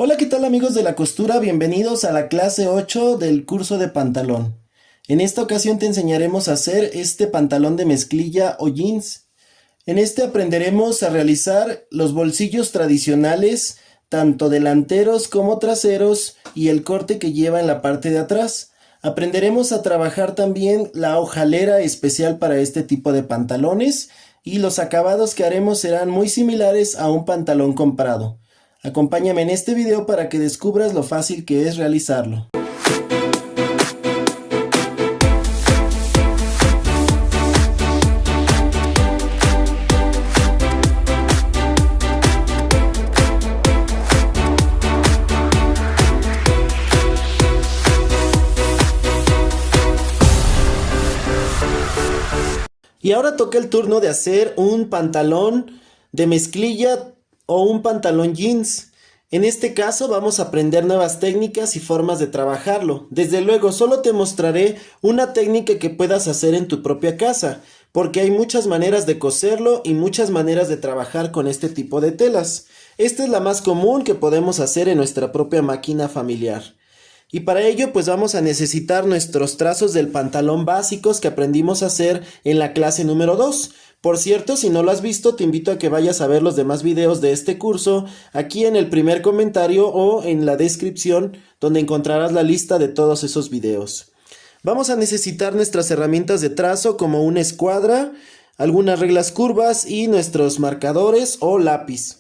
Hola, ¿qué tal amigos de la costura? Bienvenidos a la clase 8 del curso de pantalón. En esta ocasión te enseñaremos a hacer este pantalón de mezclilla o jeans. En este aprenderemos a realizar los bolsillos tradicionales, tanto delanteros como traseros, y el corte que lleva en la parte de atrás. Aprenderemos a trabajar también la hojalera especial para este tipo de pantalones, y los acabados que haremos serán muy similares a un pantalón comprado. Acompáñame en este video para que descubras lo fácil que es realizarlo. Y ahora toca el turno de hacer un pantalón de mezclilla o un pantalón jeans. En este caso vamos a aprender nuevas técnicas y formas de trabajarlo. Desde luego solo te mostraré una técnica que puedas hacer en tu propia casa, porque hay muchas maneras de coserlo y muchas maneras de trabajar con este tipo de telas. Esta es la más común que podemos hacer en nuestra propia máquina familiar. Y para ello pues vamos a necesitar nuestros trazos del pantalón básicos que aprendimos a hacer en la clase número 2. Por cierto, si no lo has visto, te invito a que vayas a ver los demás videos de este curso aquí en el primer comentario o en la descripción, donde encontrarás la lista de todos esos videos. Vamos a necesitar nuestras herramientas de trazo como una escuadra, algunas reglas curvas y nuestros marcadores o lápiz.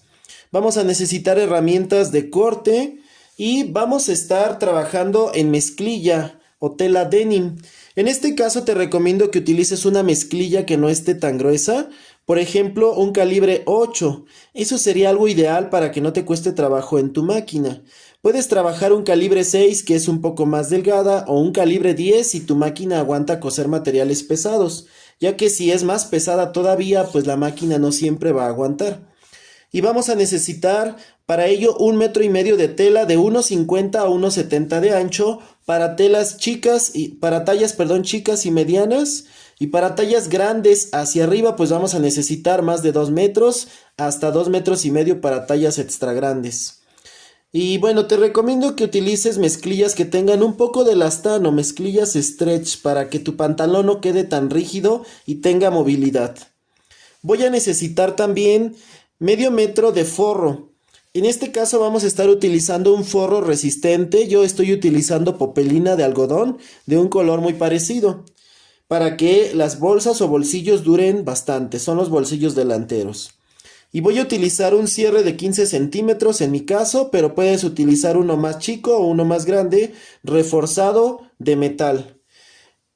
Vamos a necesitar herramientas de corte y vamos a estar trabajando en mezclilla o tela denim. En este caso te recomiendo que utilices una mezclilla que no esté tan gruesa, por ejemplo un calibre 8, eso sería algo ideal para que no te cueste trabajo en tu máquina. Puedes trabajar un calibre 6 que es un poco más delgada o un calibre 10 si tu máquina aguanta coser materiales pesados, ya que si es más pesada todavía pues la máquina no siempre va a aguantar. Y vamos a necesitar para ello 1,5 metros de tela de 1,50 a 1,70 de ancho para telas chicas y para tallas, chicas y medianas, y para tallas grandes hacia arriba pues vamos a necesitar más de 2 metros hasta 2,5 metros para tallas extra grandes. Y bueno, te recomiendo que utilices mezclillas que tengan un poco de elastano, mezclillas stretch, para que tu pantalón no quede tan rígido y tenga movilidad. Voy a necesitar también medio metro de forro. En este caso vamos a estar utilizando un forro resistente. Yo estoy utilizando popelina de algodón de un color muy parecido, para que las bolsas o bolsillos duren bastante. Son los bolsillos delanteros. Y voy a utilizar un cierre de 15 centímetros en mi caso, pero puedes utilizar uno más chico o uno más grande, reforzado de metal.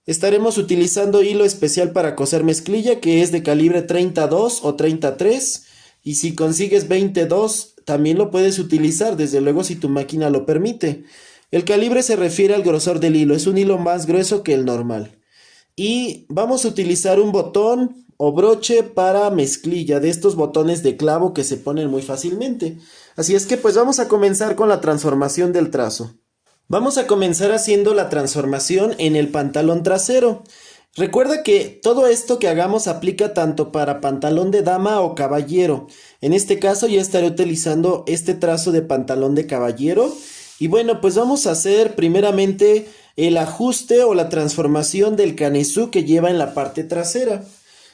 Estaremos utilizando hilo especial para coser mezclilla, que es de calibre 32 o 33. Y si consigues 22, también lo puedes utilizar, desde luego si tu máquina lo permite. El calibre se refiere al grosor del hilo, es un hilo más grueso que el normal. Y vamos a utilizar un botón o broche para mezclilla, de estos botones de clavo que se ponen muy fácilmente. Así es que pues vamos a comenzar con la transformación del trazo. Vamos a comenzar haciendo la transformación en el pantalón trasero. Recuerda que todo esto que hagamos aplica tanto para pantalón de dama o caballero. En este caso ya estaré utilizando este trazo de pantalón de caballero. Y bueno, pues vamos a hacer primeramente el ajuste o la transformación del canesú que lleva en la parte trasera.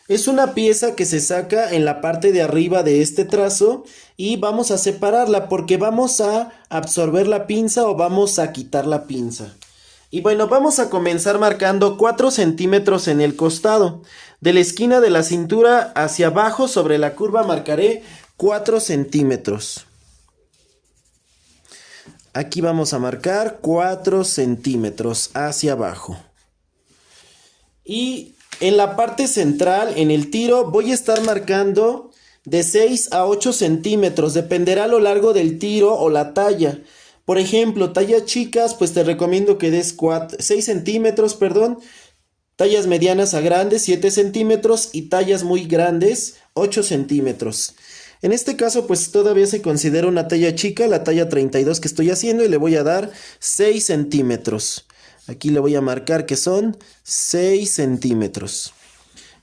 Es una pieza que se saca en la parte de arriba de este trazo y vamos a separarla porque vamos a absorber la pinza o vamos a quitar la pinza. Y bueno, vamos a comenzar marcando 4 centímetros en el costado. De la esquina de la cintura hacia abajo sobre la curva marcaré 4 centímetros. Aquí vamos a marcar 4 centímetros hacia abajo. Y en la parte central, en el tiro, voy a estar marcando de 6 a 8 centímetros. Dependerá a lo largo del tiro o la talla. Por ejemplo, tallas chicas, pues te recomiendo que des 6 centímetros, tallas medianas a grandes, 7 centímetros, y tallas muy grandes, 8 centímetros. En este caso, pues todavía se considera una talla chica, la talla 32 que estoy haciendo, y le voy a dar 6 centímetros. Aquí le voy a marcar que son 6 centímetros.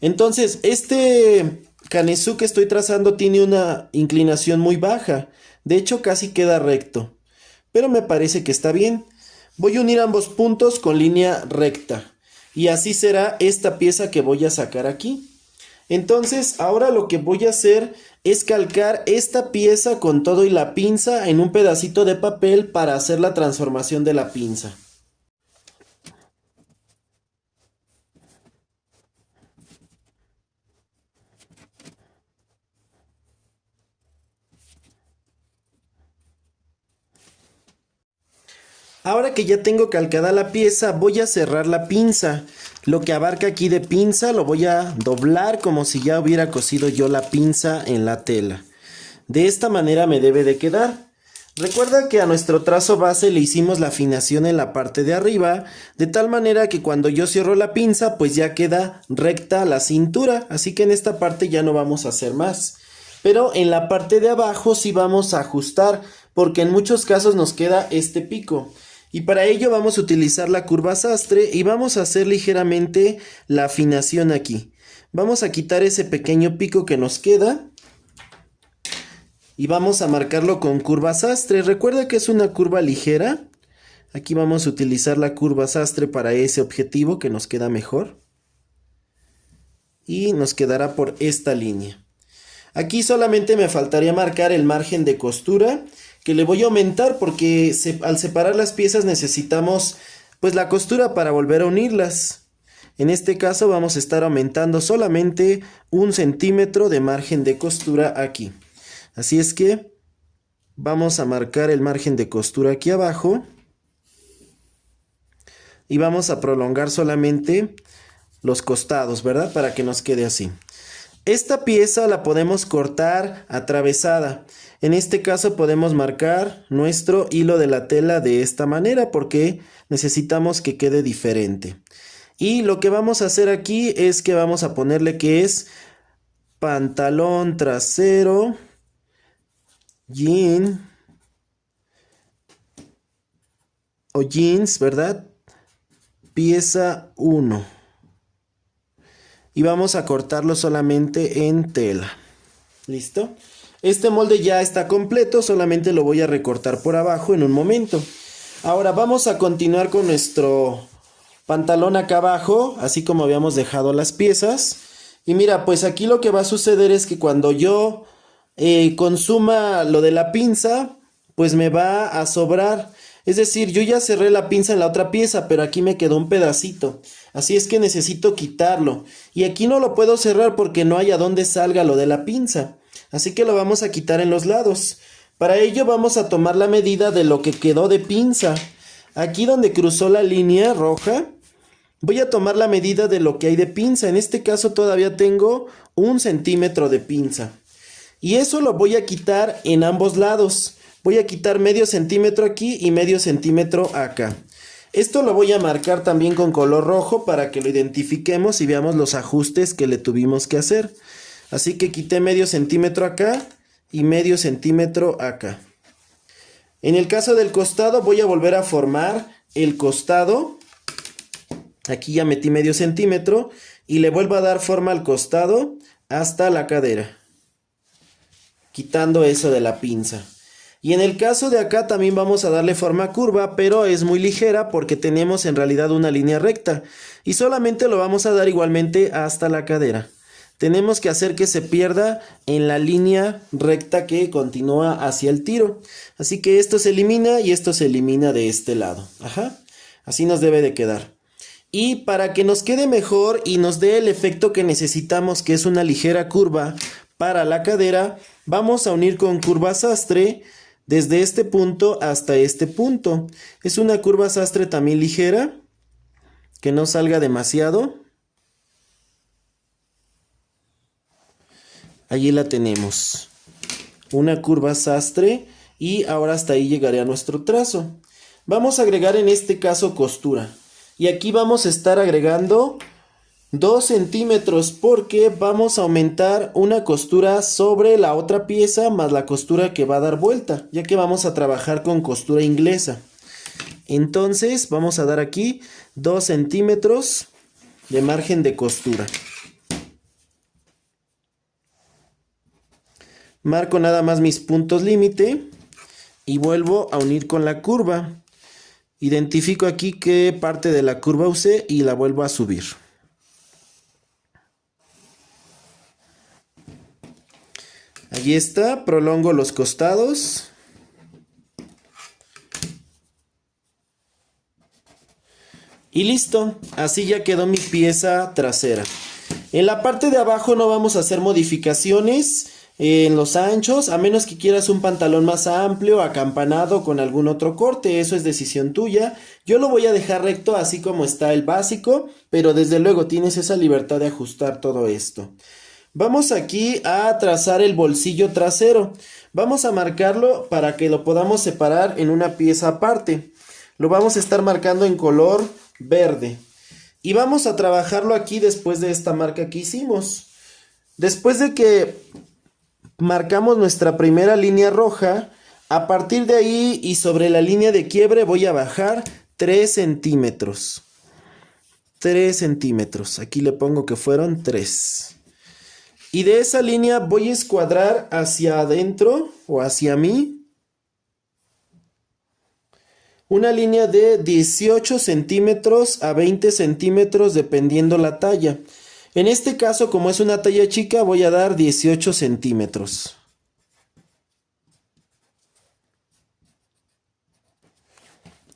Entonces, este canesú que estoy trazando tiene una inclinación muy baja. De hecho, casi queda recto. pero me parece que está bien. Voy a unir ambos puntos con línea recta y así será esta pieza que voy a sacar aquí. Entonces ahora lo que voy a hacer es calcar esta pieza con todo y la pinza en un pedacito de papel para hacer la transformación de la pinza. Ahora que ya tengo calcada la pieza, voy a cerrar la pinza. Lo que abarca aquí de pinza lo voy a doblar como si ya hubiera cosido yo la pinza en la tela. De esta manera me debe de quedar. Recuerda que a nuestro trazo base le hicimos la afinación en la parte de arriba, de tal manera que cuando yo cierro la pinza, pues ya queda recta la cintura. Así que en esta parte ya no vamos a hacer más. Pero en la parte de abajo sí vamos a ajustar, porque en muchos casos nos queda este pico. Y para ello vamos a utilizar la curva sastre y vamos a hacer ligeramente la afinación aquí. Vamos a quitar ese pequeño pico que nos queda y vamos a marcarlo con curva sastre. Recuerda que es una curva ligera. Aquí vamos a utilizar la curva sastre para ese objetivo que nos queda mejor. Y nos quedará por esta línea. Aquí solamente me faltaría marcar el margen de costura, que le voy a aumentar porque al separar las piezas necesitamos pues la costura para volver a unirlas. En este caso vamos a estar aumentando solamente 1 centímetro de margen de costura aquí. Así es que vamos a marcar el margen de costura aquí abajo y vamos a prolongar solamente los costados, ¿verdad? Para que nos quede así. Esta pieza la podemos cortar atravesada. En este caso podemos marcar nuestro hilo de la tela de esta manera porque necesitamos que quede diferente. Y lo que vamos a hacer aquí es que vamos a ponerle que es pantalón trasero, jean o jeans, ¿verdad? Pieza 1. Y vamos a cortarlo solamente en tela. ¿Listo? Este molde ya está completo, solamente lo voy a recortar por abajo en un momento. Ahora vamos a continuar con nuestro pantalón acá abajo, así como habíamos dejado las piezas. Y mira, pues aquí lo que va a suceder es que cuando yo consuma lo de la pinza, pues me va a sobrar. Es decir, yo ya cerré la pinza en la otra pieza, pero aquí me quedó un pedacito. Así es que necesito quitarlo. Y aquí no lo puedo cerrar porque no hay a dónde salga lo de la pinza. Así que lo vamos a quitar en los lados. Para ello vamos a tomar la medida de lo que quedó de pinza. Aquí donde cruzó la línea roja, voy a tomar la medida de lo que hay de pinza. En este caso todavía tengo 1 centímetro de pinza. Y eso lo voy a quitar en ambos lados. Voy a quitar medio centímetro aquí y medio centímetro acá. Esto lo voy a marcar también con color rojo para que lo identifiquemos y veamos los ajustes que le tuvimos que hacer. Así que quité medio centímetro acá y medio centímetro acá. En el caso del costado voy a volver a formar el costado. Aquí ya metí medio centímetro y le vuelvo a dar forma al costado hasta la cadera, quitando eso de la pinza. Y en el caso de acá también vamos a darle forma curva, pero es muy ligera porque tenemos en realidad una línea recta. Y solamente lo vamos a dar igualmente hasta la cadera. Tenemos que hacer que se pierda en la línea recta que continúa hacia el tiro. Así que esto se elimina y esto se elimina de este lado. Ajá. Así nos debe de quedar. Y para que nos quede mejor y nos dé el efecto que necesitamos, que es una ligera curva para la cadera, vamos a unir con curva sastre desde este punto hasta este punto. Es una curva sastre también ligera, que no salga demasiado. Allí la tenemos. Una curva sastre y ahora hasta ahí llegaré a nuestro trazo. Vamos a agregar en este caso costura. Y aquí vamos a estar agregando 2 centímetros porque vamos a aumentar una costura sobre la otra pieza más la costura que va a dar vuelta, ya que vamos a trabajar con costura inglesa. Entonces vamos a dar aquí 2 centímetros de margen de costura. Marco nada más mis puntos límite y vuelvo a unir con la curva. Identifico aquí qué parte de la curva usé y la vuelvo a subir. Allí está, prolongo los costados. Y listo, así ya quedó mi pieza trasera. En la parte de abajo no vamos a hacer modificaciones en los anchos, a menos que quieras un pantalón más amplio, acampanado con algún otro corte, eso es decisión tuya. Yo lo voy a dejar recto así como está el básico, pero desde luego tienes esa libertad de ajustar todo esto. Vamos aquí a trazar el bolsillo trasero. Vamos a marcarlo para que lo podamos separar en una pieza aparte. Lo vamos a estar marcando en color verde. Y vamos a trabajarlo aquí después de esta marca que hicimos. Después de que marcamos nuestra primera línea roja, a partir de ahí y sobre la línea de quiebre voy a bajar 3 centímetros. 3 centímetros. Aquí le pongo que fueron 3. Y de esa línea voy a escuadrar hacia adentro o hacia mí una línea de 18 centímetros a 20 centímetros dependiendo la talla. En este caso, como es una talla chica, voy a dar 18 centímetros.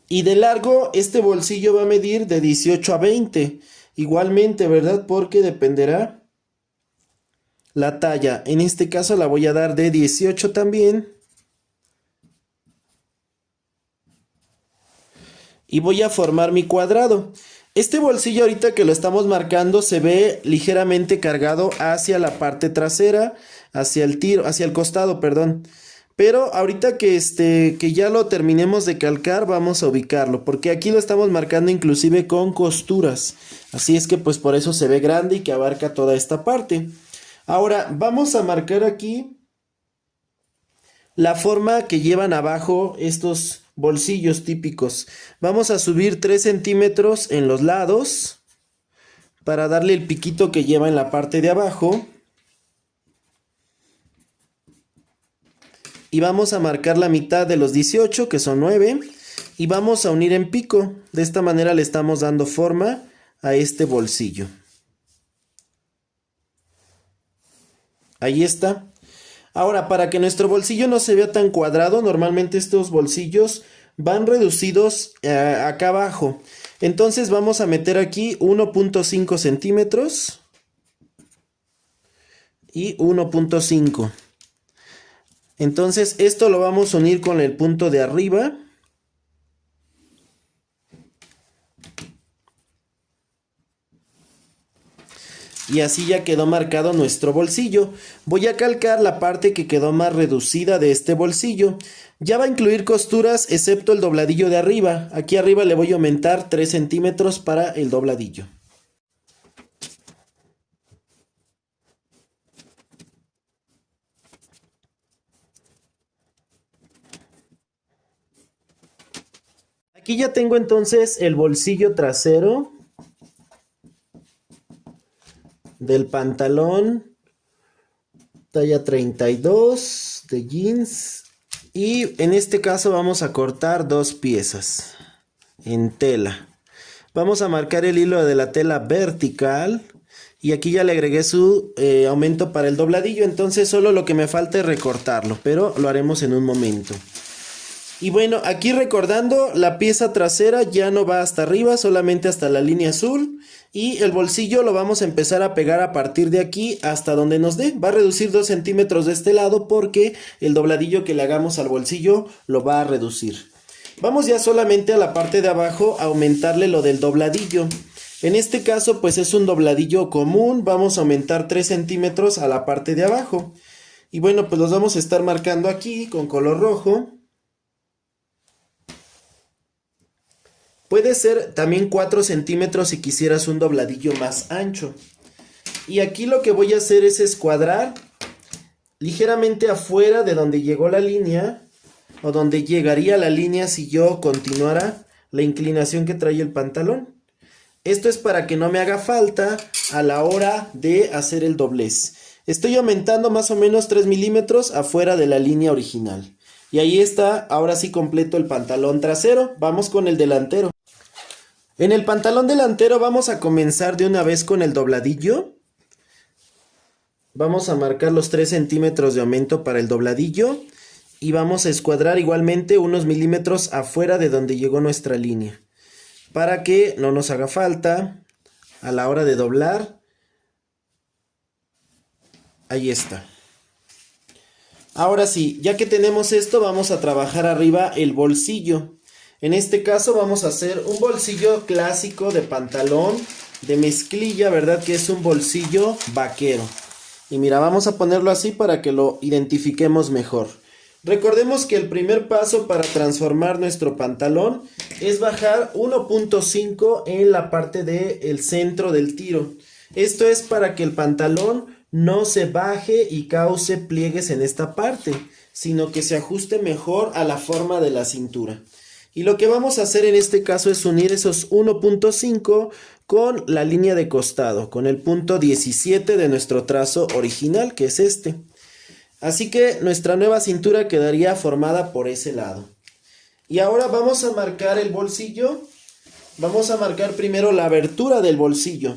Y de largo, este bolsillo va a medir de 18 a 20. Igualmente, ¿verdad? Porque dependerá la talla. En este caso la voy a dar de 18 también. Y voy a formar mi cuadrado. Este bolsillo ahorita que lo estamos marcando se ve ligeramente cargado hacia la parte trasera, hacia el costado, perdón. Pero ahorita que ya lo terminemos de calcar, vamos a ubicarlo, porque aquí lo estamos marcando inclusive con costuras. Así es que pues por eso se ve grande y que abarca toda esta parte. Ahora vamos a marcar aquí la forma que llevan abajo estos bolsillos típicos. Vamos a subir 3 centímetros en los lados para darle el piquito que lleva en la parte de abajo. Y vamos a marcar la mitad de los 18, que son 9. Y vamos a unir en pico. De esta manera le estamos dando forma a este bolsillo. Ahí está. Ahora, para que nuestro bolsillo no se vea tan cuadrado, normalmente estos bolsillos van reducidos acá abajo. Entonces vamos a meter aquí 1.5 centímetros y 1.5. Entonces esto lo vamos a unir con el punto de arriba. Y así ya quedó marcado nuestro bolsillo. Voy a calcar la parte que quedó más reducida de este bolsillo. Ya va a incluir costuras excepto el dobladillo de arriba. Aquí arriba le voy a aumentar 3 centímetros para el dobladillo. Aquí ya tengo entonces el bolsillo trasero del pantalón talla 32 de jeans, y en este caso vamos a cortar 2 piezas en tela. Vamos a marcar el hilo de la tela vertical y aquí ya le agregué su aumento para el dobladillo, entonces solo lo que me falta es recortarlo, pero lo haremos en un momento. Y bueno, aquí recordando, la pieza trasera ya no va hasta arriba, solamente hasta la línea azul. Y el bolsillo lo vamos a empezar a pegar a partir de aquí hasta donde nos dé. Va a reducir 2 centímetros de este lado porque el dobladillo que le hagamos al bolsillo lo va a reducir. Vamos ya solamente a la parte de abajo a aumentarle lo del dobladillo. En este caso pues es un dobladillo común, vamos a aumentar 3 centímetros a la parte de abajo. Y bueno, pues los vamos a estar marcando aquí con color rojo. Puede ser también 4 centímetros si quisieras un dobladillo más ancho. Y aquí lo que voy a hacer es escuadrar ligeramente afuera de donde llegó la línea, o donde llegaría la línea si yo continuara la inclinación que trae el pantalón. Esto es para que no me haga falta a la hora de hacer el doblez. Estoy aumentando más o menos 3 milímetros afuera de la línea original. Y ahí está, ahora sí completo el pantalón trasero. Vamos con el delantero. En el pantalón delantero vamos a comenzar de una vez con el dobladillo. Vamos a marcar los 3 centímetros de aumento para el dobladillo. Y vamos a escuadrar igualmente unos milímetros afuera de donde llegó nuestra línea, para que no nos haga falta a la hora de doblar. Ahí está. Ahora sí, ya que tenemos esto, vamos a trabajar arriba el bolsillo. En este caso vamos a hacer un bolsillo clásico de pantalón de mezclilla, ¿verdad? Que es un bolsillo vaquero. Y mira, vamos a ponerlo así para que lo identifiquemos mejor. Recordemos que el primer paso para transformar nuestro pantalón es bajar 1.5 en la parte del centro del tiro. Esto es para que el pantalón no se baje y cause pliegues en esta parte, sino que se ajuste mejor a la forma de la cintura. Y lo que vamos a hacer en este caso es unir esos 1.5 con la línea de costado, con el punto 17 de nuestro trazo original, que es este. Así que nuestra nueva cintura quedaría formada por ese lado. Y ahora vamos a marcar el bolsillo. Vamos a marcar primero la abertura del bolsillo.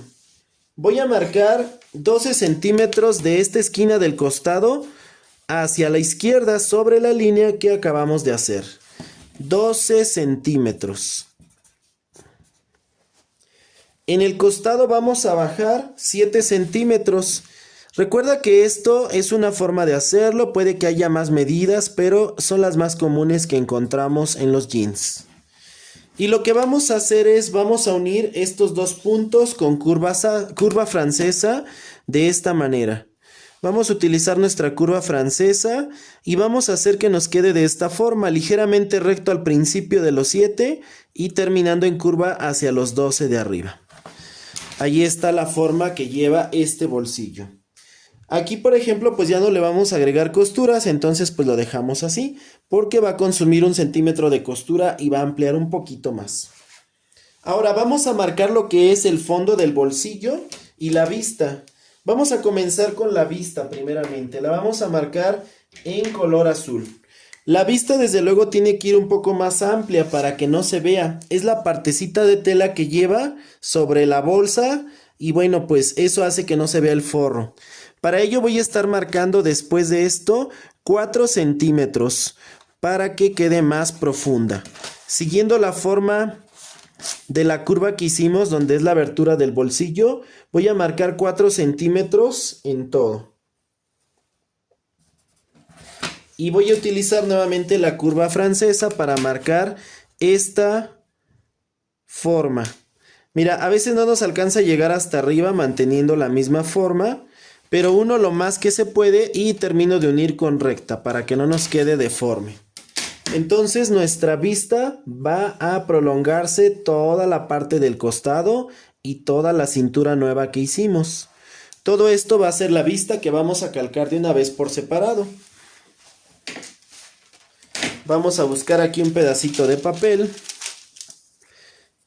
Voy a marcar 12 centímetros de esta esquina del costado hacia la izquierda sobre la línea que acabamos de hacer. 12 centímetros. En el costado vamos a bajar 7 centímetros. Recuerda que esto es una forma de hacerlo, puede que haya más medidas, pero son las más comunes que encontramos en los jeans. Y lo que vamos a hacer es, vamos a unir estos dos puntos con curva francesa de esta manera. Vamos a utilizar nuestra curva francesa y vamos a hacer que nos quede de esta forma, ligeramente recto al principio de los 7 y terminando en curva hacia los 12 de arriba. Ahí está la forma que lleva este bolsillo. Aquí, por ejemplo, pues ya no le vamos a agregar costuras, entonces pues lo dejamos así, porque va a consumir 1 centímetro de costura y va a ampliar un poquito más. Ahora vamos a marcar lo que es el fondo del bolsillo y la vista. Vamos a comenzar con la vista primeramente, la vamos a marcar en color azul. La vista desde luego tiene que ir un poco más amplia para que no se vea, es la partecita de tela que lleva sobre la bolsa y bueno, pues eso hace que no se vea el forro. Para ello voy a estar marcando después de esto 4 centímetros para que quede más profunda. Siguiendo la forma de la curva que hicimos donde es la abertura del bolsillo, voy a marcar 4 centímetros en todo. Y voy a utilizar nuevamente la curva francesa para marcar esta forma. Mira, a veces no nos alcanza a llegar hasta arriba manteniendo la misma forma, pero uno lo más que se puede y termino de unir con recta para que no nos quede deforme. Entonces nuestra vista va a prolongarse toda la parte del costado y toda la cintura nueva que hicimos. Todo esto va a ser la vista que vamos a calcar de una vez por separado. Vamos a buscar aquí un pedacito de papel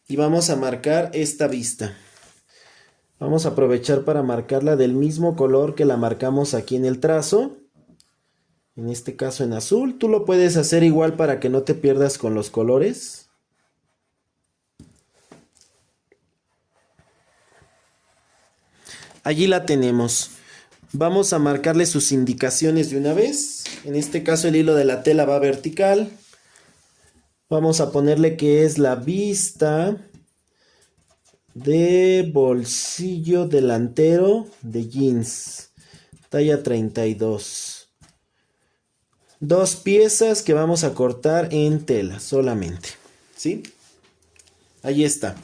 y vamos a marcar esta vista. Vamos a aprovechar para marcarla del mismo color que la marcamos aquí en el trazo. En este caso en azul. Tú lo puedes hacer igual para que no te pierdas con los colores. Allí la tenemos. Vamos a marcarle sus indicaciones de una vez. En este caso el hilo de la tela va vertical. Vamos a ponerle que es la vista de bolsillo delantero de jeans, talla 32. 2 piezas que vamos a cortar en tela solamente, ¿sí? Ahí está.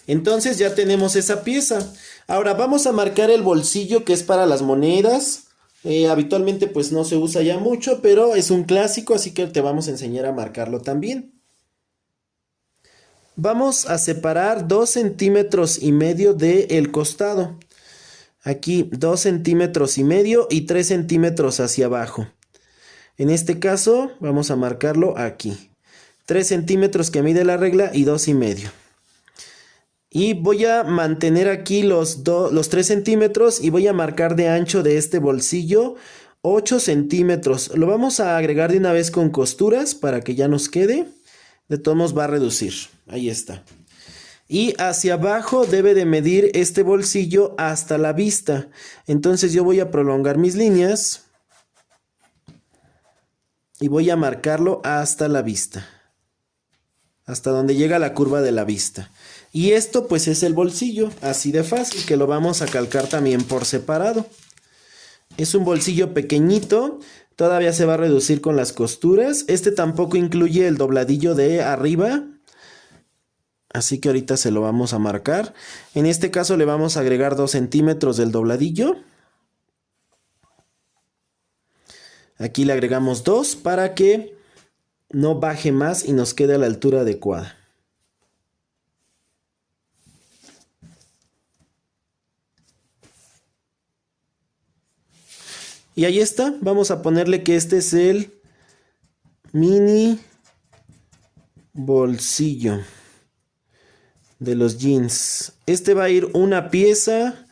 Entonces ya tenemos esa pieza. Ahora vamos a marcar el bolsillo que es para las monedas. Habitualmente pues no se usa ya mucho, pero es un clásico, así que te vamos a enseñar a marcarlo también. Vamos a separar 2 centímetros y medio del costado. Aquí 2 centímetros y medio y 3 centímetros hacia abajo. En este caso vamos a marcarlo aquí. 3 centímetros que mide la regla y 2 y medio. Y voy a mantener aquí los 3 centímetros y voy a marcar de ancho de este bolsillo 8 centímetros. Lo vamos a agregar de una vez con costuras para que ya nos quede. De todos modos va a reducir. Ahí está. Y hacia abajo debe de medir este bolsillo hasta la vista. Entonces yo voy a prolongar mis líneas. Y voy a marcarlo hasta la vista. Hasta donde llega la curva de la vista. Y esto pues es el bolsillo. Así de fácil, que lo vamos a calcar también por separado. Es un bolsillo pequeñito. Todavía se va a reducir con las costuras. Este tampoco incluye el dobladillo de arriba. Así que ahorita se lo vamos a marcar. En este caso le vamos a agregar 2 centímetros del dobladillo. Aquí le agregamos 2 para que no baje más y nos quede a la altura adecuada. Y ahí está. Vamos a ponerle que este es el mini bolsillo de los jeans. Este va a ir una pieza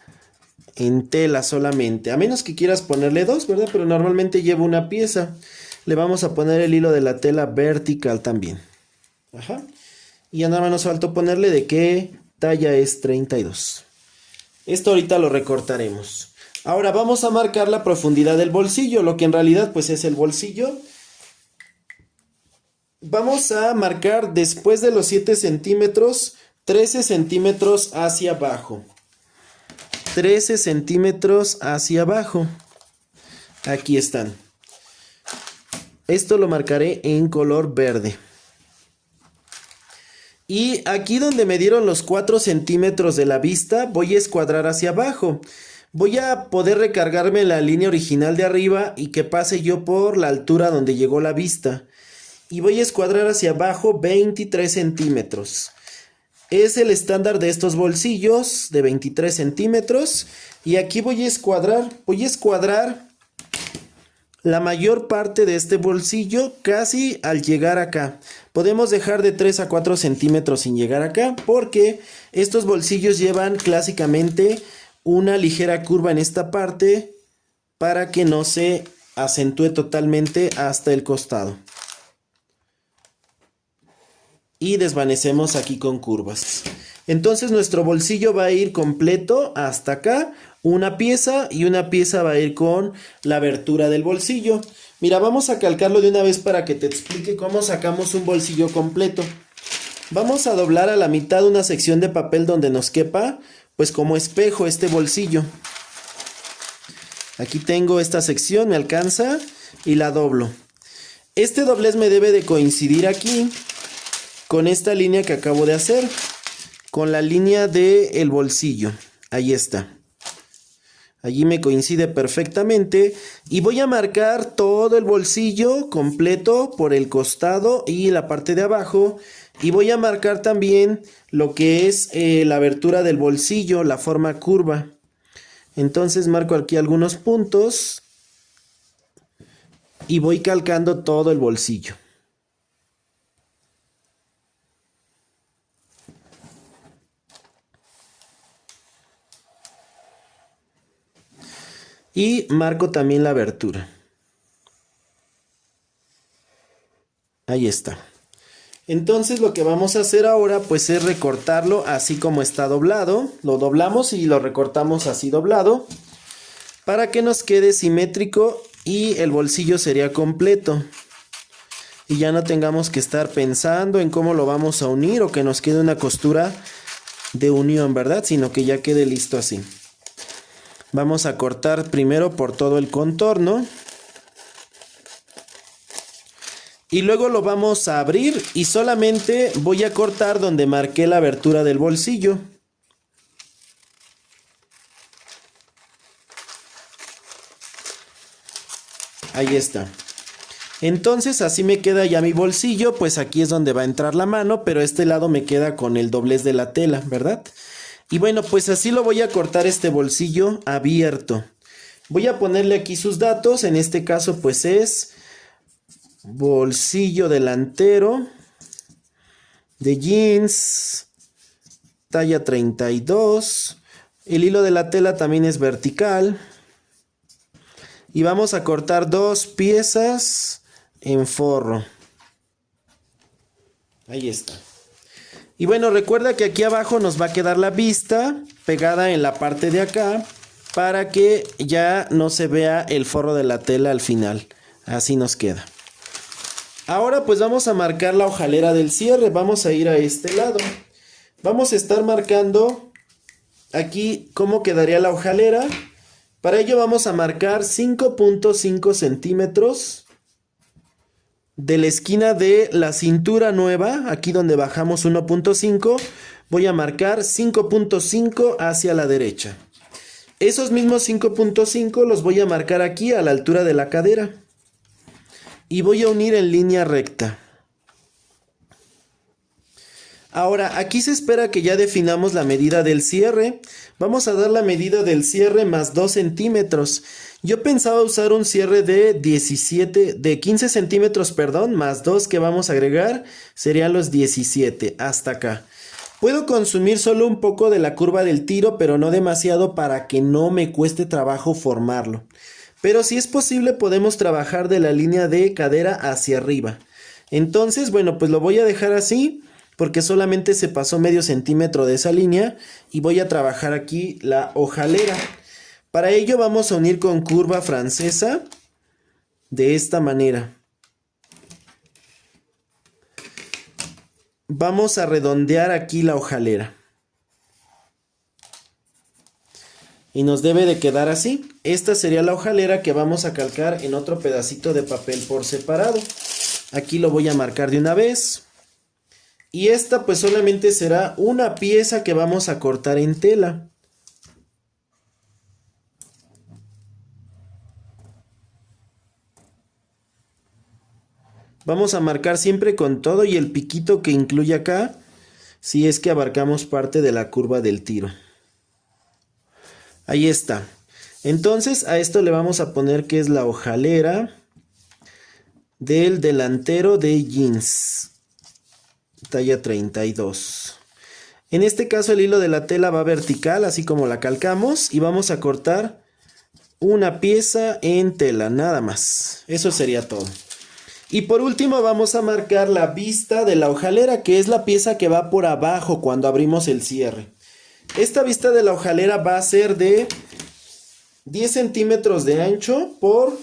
en tela solamente, a menos que quieras ponerle 2, ¿verdad? Pero normalmente lleva una pieza. Le vamos a poner el hilo de la tela vertical también. Ajá. Y ya nada más nos faltó ponerle de qué talla es 32. Esto ahorita lo recortaremos. Ahora vamos a marcar la profundidad del bolsillo, lo que en realidad pues es el bolsillo. Vamos a marcar después de los 7 centímetros, 13 centímetros hacia abajo. 13 centímetros hacia abajo. Aquí están. Esto lo marcaré en color verde. Y aquí donde me dieron los 4 centímetros de la vista, voy a escuadrar hacia abajo. Voy a poder recargarme la línea original de arriba y que pase yo por la altura donde llegó la vista. Y voy a escuadrar hacia abajo 23 centímetros. Es el estándar de estos bolsillos de 23 centímetros. Y aquí voy a escuadrar la mayor parte de este bolsillo casi al llegar acá. Podemos dejar de 3 a 4 centímetros sin llegar acá porque estos bolsillos llevan clásicamente una ligera curva en esta parte para que no se acentúe totalmente hasta el costado. Y desvanecemos aquí con curvas. Entonces nuestro bolsillo va a ir completo hasta acá. Una pieza y una pieza va a ir con la abertura del bolsillo. Mira, vamos a calcarlo de una vez para que te explique cómo sacamos un bolsillo completo. Vamos a doblar a la mitad una sección de papel donde nos quepa, pues como espejo este bolsillo. Aquí tengo esta sección, me alcanza y la doblo. Este doblez me debe de coincidir aquí con esta línea que acabo de hacer, con la línea del bolsillo. Ahí está. Allí me coincide perfectamente y voy a marcar todo el bolsillo completo por el costado y la parte de abajo. Y voy a marcar también lo que es la abertura del bolsillo, la forma curva. Entonces marco aquí algunos puntos y voy calcando todo el bolsillo. Y marco también la abertura. Ahí está. Entonces lo que vamos a hacer ahora pues es recortarlo así como está doblado. Lo doblamos y lo recortamos así doblado para que nos quede simétrico y el bolsillo sería completo. Y ya no tengamos que estar pensando en cómo lo vamos a unir o que nos quede una costura de unión, ¿verdad? Sino que ya quede listo así. Vamos a cortar primero por todo el contorno. Y luego lo vamos a abrir y solamente voy a cortar donde marqué la abertura del bolsillo. Ahí está. Entonces así me queda ya mi bolsillo, pues aquí es donde va a entrar la mano, pero este lado me queda con el doblez de la tela, ¿verdad? Y bueno, pues así lo voy a cortar este bolsillo abierto. Voy a ponerle aquí sus datos, en este caso pues es bolsillo delantero de jeans, talla 32. El hilo de la tela también es vertical. y vamos a cortar 2 piezas en forro. Ahí está. Y bueno, recuerda que aquí abajo nos va a quedar la vista pegada en la parte de acá para que ya no se vea el forro de la tela al final. Así nos queda. Ahora pues vamos a marcar la hojalera del cierre. Vamos a ir a este lado. Vamos a estar marcando aquí cómo quedaría la hojalera. Para ello vamos a marcar 5.5 centímetros de la esquina de la cintura nueva, aquí donde bajamos 1.5, voy a marcar 5.5 hacia la derecha. Esos mismos 5.5 los voy a marcar aquí a la altura de la cadera. Y voy a unir en línea recta. Ahora, aquí se espera que ya definamos la medida del cierre. Vamos a dar la medida del cierre más 2 centímetros. Yo pensaba usar un cierre de 15 centímetros, perdón, más 2 que vamos a agregar, serían los 17, hasta acá. Puedo consumir solo un poco de la curva del tiro, pero no demasiado para que no me cueste trabajo formarlo. Pero si es posible, podemos trabajar de la línea de cadera hacia arriba. Entonces, bueno, pues lo voy a dejar así, porque solamente se pasó medio centímetro de esa línea, y voy a trabajar aquí la hojalera. Para ello vamos a unir con curva francesa de esta manera. Vamos a redondear aquí la hojalera. Y nos debe de quedar así. Esta sería la hojalera que vamos a calcar en otro pedacito de papel por separado. Aquí lo voy a marcar de una vez. Y esta pues solamente será una pieza que vamos a cortar en tela. Vamos a marcar siempre con todo y el piquito que incluye acá, si es que abarcamos parte de la curva del tiro. Ahí está. Entonces a esto le vamos a poner que es la hojalera del delantero de jeans, talla 32. En este caso el hilo de la tela va vertical, así como la calcamos, y vamos a cortar una pieza en tela, nada más. Eso sería todo. Y por último vamos a marcar la vista de la hojalera, que es la pieza que va por abajo cuando abrimos el cierre. Esta vista de la hojalera va a ser de 10 centímetros de ancho por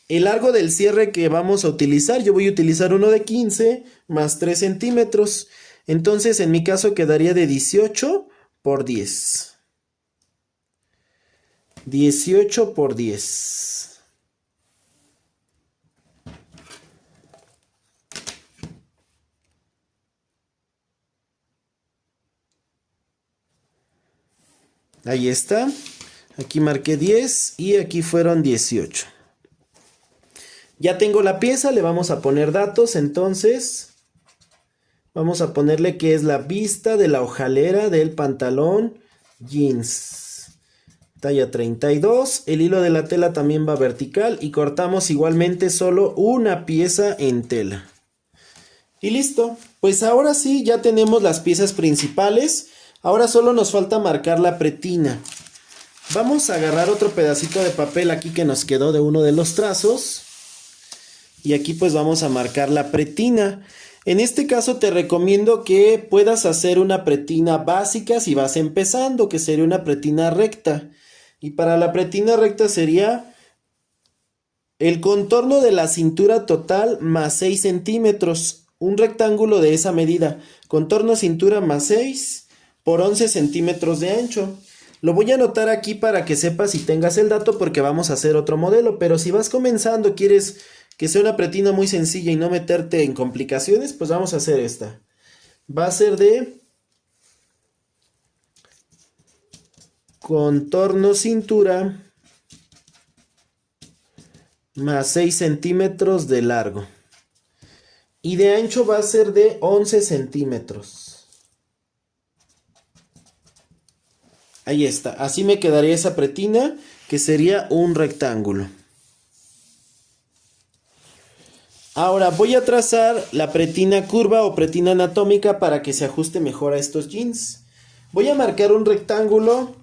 el largo del cierre que vamos a utilizar. Yo voy a utilizar uno de 15 más 3 centímetros. Entonces en mi caso quedaría de 18 por 10. 18 por 10. Ahí está. Aquí marqué 10 y aquí fueron 18. Ya tengo la pieza, le vamos a poner datos, entonces vamos a ponerle que es la vista de la hojalera del pantalón jeans. Talla 32, el hilo de la tela también va vertical y cortamos igualmente solo una pieza en tela. Y listo, pues ahora sí ya tenemos las piezas principales. Ahora solo nos falta marcar la pretina. Vamos a agarrar otro pedacito de papel aquí que nos quedó de uno de los trazos. Y aquí pues vamos a marcar la pretina. En este caso te recomiendo que puedas hacer una pretina básica si vas empezando, que sería una pretina recta. Y para la pretina recta sería el contorno de la cintura total más 6 centímetros. Un rectángulo de esa medida. Contorno cintura más 6 por 11 centímetros de ancho. Lo voy a anotar aquí para que sepas y tengas el dato porque vamos a hacer otro modelo. Pero si vas comenzando, quieres que sea una pretina muy sencilla y no meterte en complicaciones, pues vamos a hacer esta. Va a ser de contorno cintura más 6 centímetros de largo. Y de ancho va a ser de 11 centímetros. Ahí está, así me quedaría esa pretina, que sería un rectángulo. Ahora voy a trazar la pretina curva o pretina anatómica para que se ajuste mejor a estos jeans. Voy a marcar un rectángulo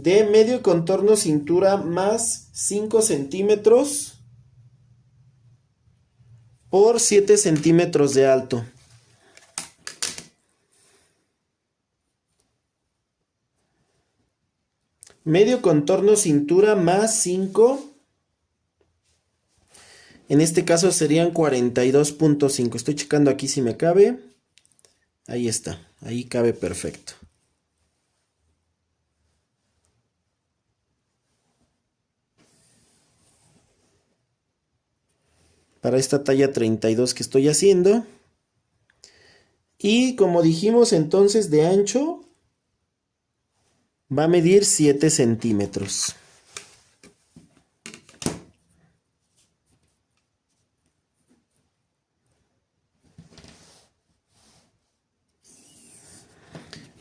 de medio contorno cintura más 5 centímetros por 7 centímetros de alto. Medio contorno cintura más 5. En este caso serían 42.5. Estoy checando aquí si me cabe. Ahí está. Ahí cabe perfecto. Para esta talla 32 que estoy haciendo. Y como dijimos entonces de ancho, va a medir 7 centímetros.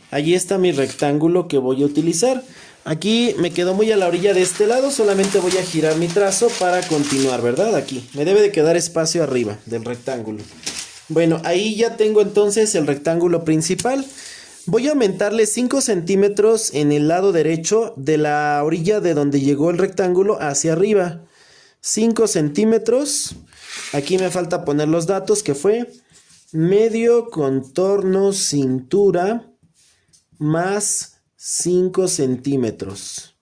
Allí está mi rectángulo que voy a utilizar. Aquí me quedó muy a la orilla de este lado, solamente voy a girar mi trazo para continuar, ¿verdad? Aquí, me debe de quedar espacio arriba del rectángulo. Bueno, ahí ya tengo entonces el rectángulo principal. Voy a aumentarle 5 centímetros en el lado derecho de la orilla de donde llegó el rectángulo hacia arriba. 5 centímetros. Aquí me falta poner los datos que fue medio contorno cintura más 5 centímetros.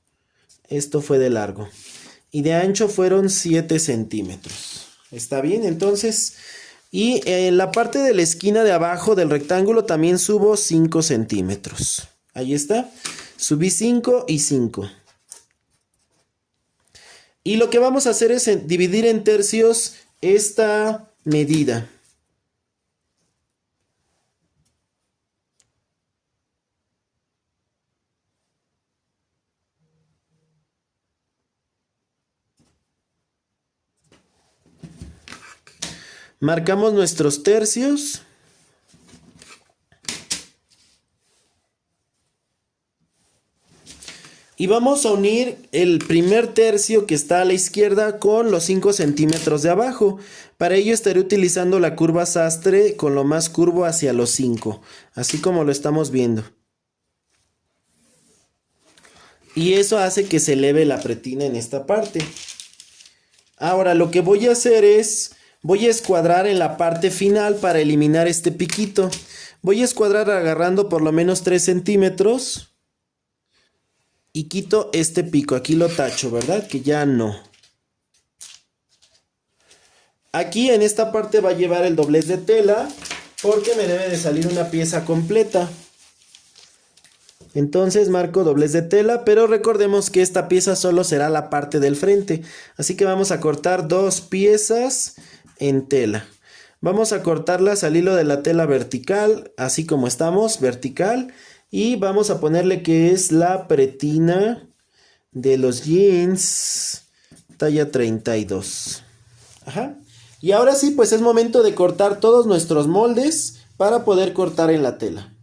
Esto fue de largo. Y de ancho fueron 7 centímetros. ¿Está bien? Entonces, y en la parte de la esquina de abajo del rectángulo también subo 5 centímetros. Ahí está. Subí 5 y 5. Y lo que vamos a hacer es dividir en tercios esta medida. Marcamos nuestros tercios. Y vamos a unir el primer tercio que está a la izquierda con los 5 centímetros de abajo. Para ello estaré utilizando la curva sastre con lo más curvo hacia los 5, así como lo estamos viendo. Y eso hace que se eleve la pretina en esta parte. Ahora lo que voy a hacer es, voy a escuadrar en la parte final para eliminar este piquito. Voy a escuadrar agarrando por lo menos 3 centímetros. Y quito este pico, aquí lo tacho, ¿verdad? Que ya no. Aquí en esta parte va a llevar el doblez de tela, porque me debe de salir una pieza completa. Entonces marco doblez de tela, pero recordemos que esta pieza solo será la parte del frente. Así que vamos a cortar 2 piezas en tela. Vamos a cortarlas al hilo de la tela vertical, así como estamos, vertical. Y vamos a ponerle que es la pretina de los jeans talla 32. Ajá. Y ahora sí, pues es momento de cortar todos nuestros moldes para poder cortar en la tela.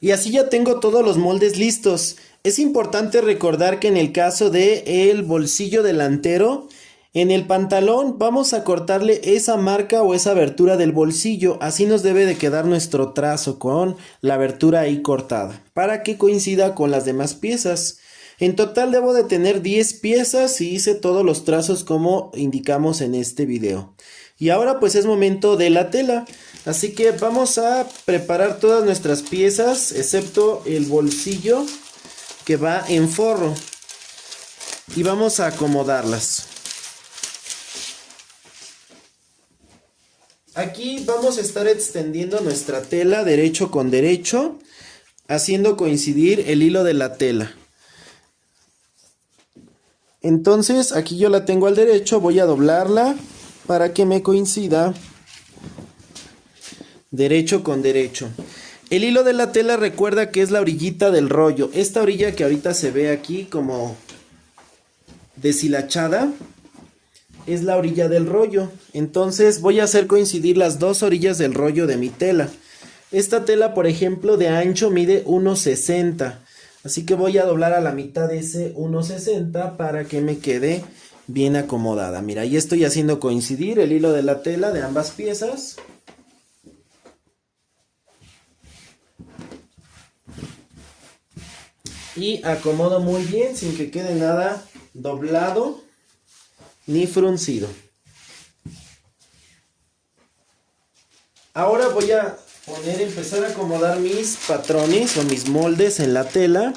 Y así ya tengo todos los moldes listos. Es importante recordar que en el caso de el bolsillo delantero, en el pantalón vamos a cortarle esa marca o esa abertura del bolsillo. Así nos debe de quedar nuestro trazo con la abertura ahí cortada, para que coincida con las demás piezas. En total debo de tener 10 piezas y hice todos los trazos como indicamos en este video. Y ahora pues es momento de la tela. Así que vamos a preparar todas nuestras piezas, excepto el bolsillo que va en forro. Y vamos a acomodarlas. Aquí vamos a estar extendiendo nuestra tela derecho con derecho, haciendo coincidir el hilo de la tela. Entonces aquí yo la tengo al derecho, voy a doblarla para que me coincida derecho con derecho. El hilo de la tela, recuerda que es la orillita del rollo. Esta orilla que ahorita se ve aquí como deshilachada es la orilla del rollo. Entonces voy a hacer coincidir las dos orillas del rollo de mi tela. Esta tela, por ejemplo, de ancho mide 1,60. Así que voy a doblar a la mitad de ese 1,60 para que me quede bien acomodada. Mira, ahí estoy haciendo coincidir el hilo de la tela de ambas piezas. Y acomodo muy bien sin que quede nada doblado ni fruncido. Ahora voy a empezar a acomodar mis patrones o mis moldes en la tela.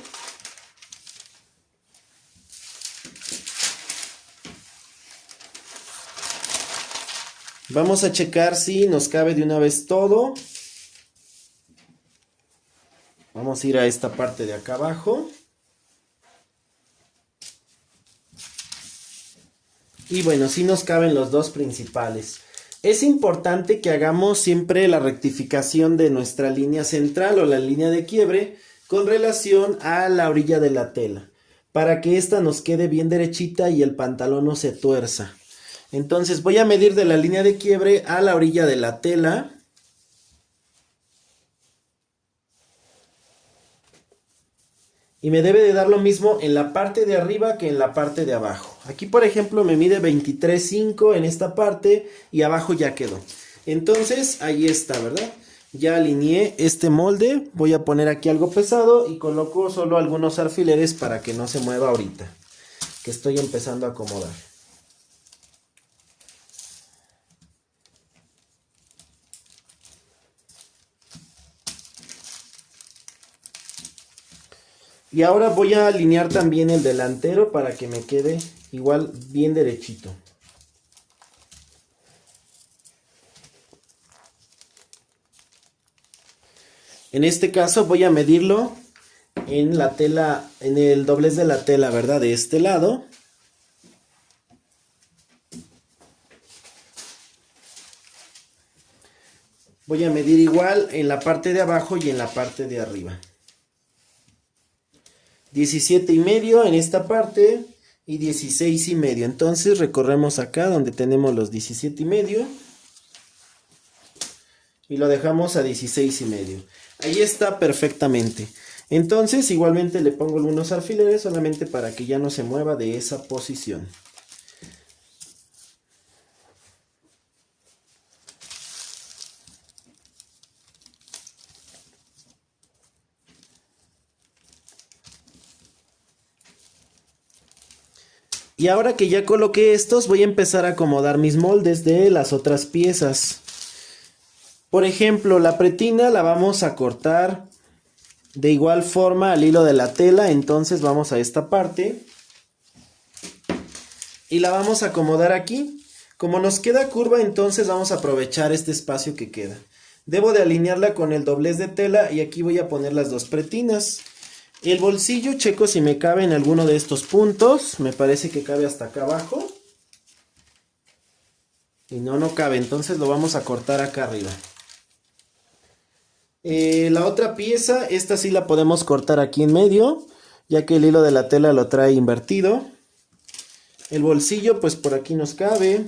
Vamos a checar si nos cabe de una vez todo. Vamos a ir a esta parte de acá abajo. Y bueno, sí nos caben los dos principales. Es importante que hagamos siempre la rectificación de nuestra línea central o la línea de quiebre con relación a la orilla de la tela, para que esta nos quede bien derechita y el pantalón no se tuerza. Entonces voy a medir de la línea de quiebre a la orilla de la tela. Y me debe de dar lo mismo en la parte de arriba que en la parte de abajo. Aquí, por ejemplo, me mide 23,5 en esta parte y abajo ya quedó. Entonces, ahí está, ¿verdad? Ya alineé este molde. Voy a poner aquí algo pesado y coloco solo algunos alfileres para que no se mueva ahorita, que estoy empezando a acomodar. Y ahora voy a alinear también el delantero para que me quede igual bien derechito. En este caso voy a medirlo en la tela, en el doblez de la tela, ¿verdad? De este lado. Voy a medir igual en la parte de abajo y en la parte de arriba. 17,5 en esta parte y 16,5. Entonces recorremos acá donde tenemos los 17,5 y lo dejamos a 16,5. Ahí está perfectamente. Entonces igualmente le pongo algunos alfileres solamente para que ya no se mueva de esa posición. Y ahora que ya coloqué estos, voy a empezar a acomodar mis moldes de las otras piezas. Por ejemplo, la pretina la vamos a cortar de igual forma al hilo de la tela. Entonces vamos a esta parte y la vamos a acomodar aquí. Como nos queda curva, entonces vamos a aprovechar este espacio que queda. Debo de alinearla con el doblez de tela y aquí voy a poner las dos pretinas. El bolsillo checo si me cabe en alguno de estos puntos. Me parece que cabe hasta acá abajo. Y no cabe, entonces lo vamos a cortar acá arriba. La otra pieza, esta sí la podemos cortar aquí en medio, ya que el hilo de la tela lo trae invertido. El bolsillo pues por aquí nos cabe.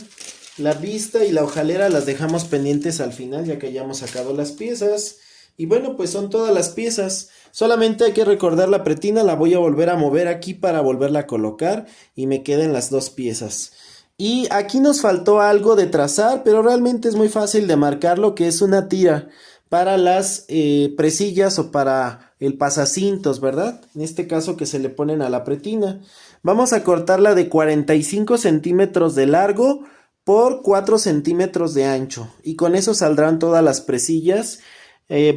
La vista y la hojalera las dejamos pendientes al final, ya que hayamos sacado las piezas. Y bueno, pues son todas las piezas. Solamente hay que recordar la pretina, la voy a volver a mover aquí para volverla a colocar y me queden las dos piezas. Y aquí nos faltó algo de trazar, pero realmente es muy fácil de marcarlo, que es una tira para las presillas o para el pasacintos, ¿verdad? En este caso que se le ponen a la pretina. Vamos a cortarla de 45 centímetros de largo por 4 centímetros de ancho. Y con eso saldrán todas las presillas.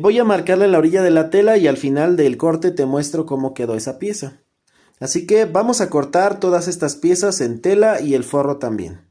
Voy a marcarla en la orilla de la tela y al final del corte te muestro cómo quedó esa pieza. Así que vamos a cortar todas estas piezas en tela y el forro también.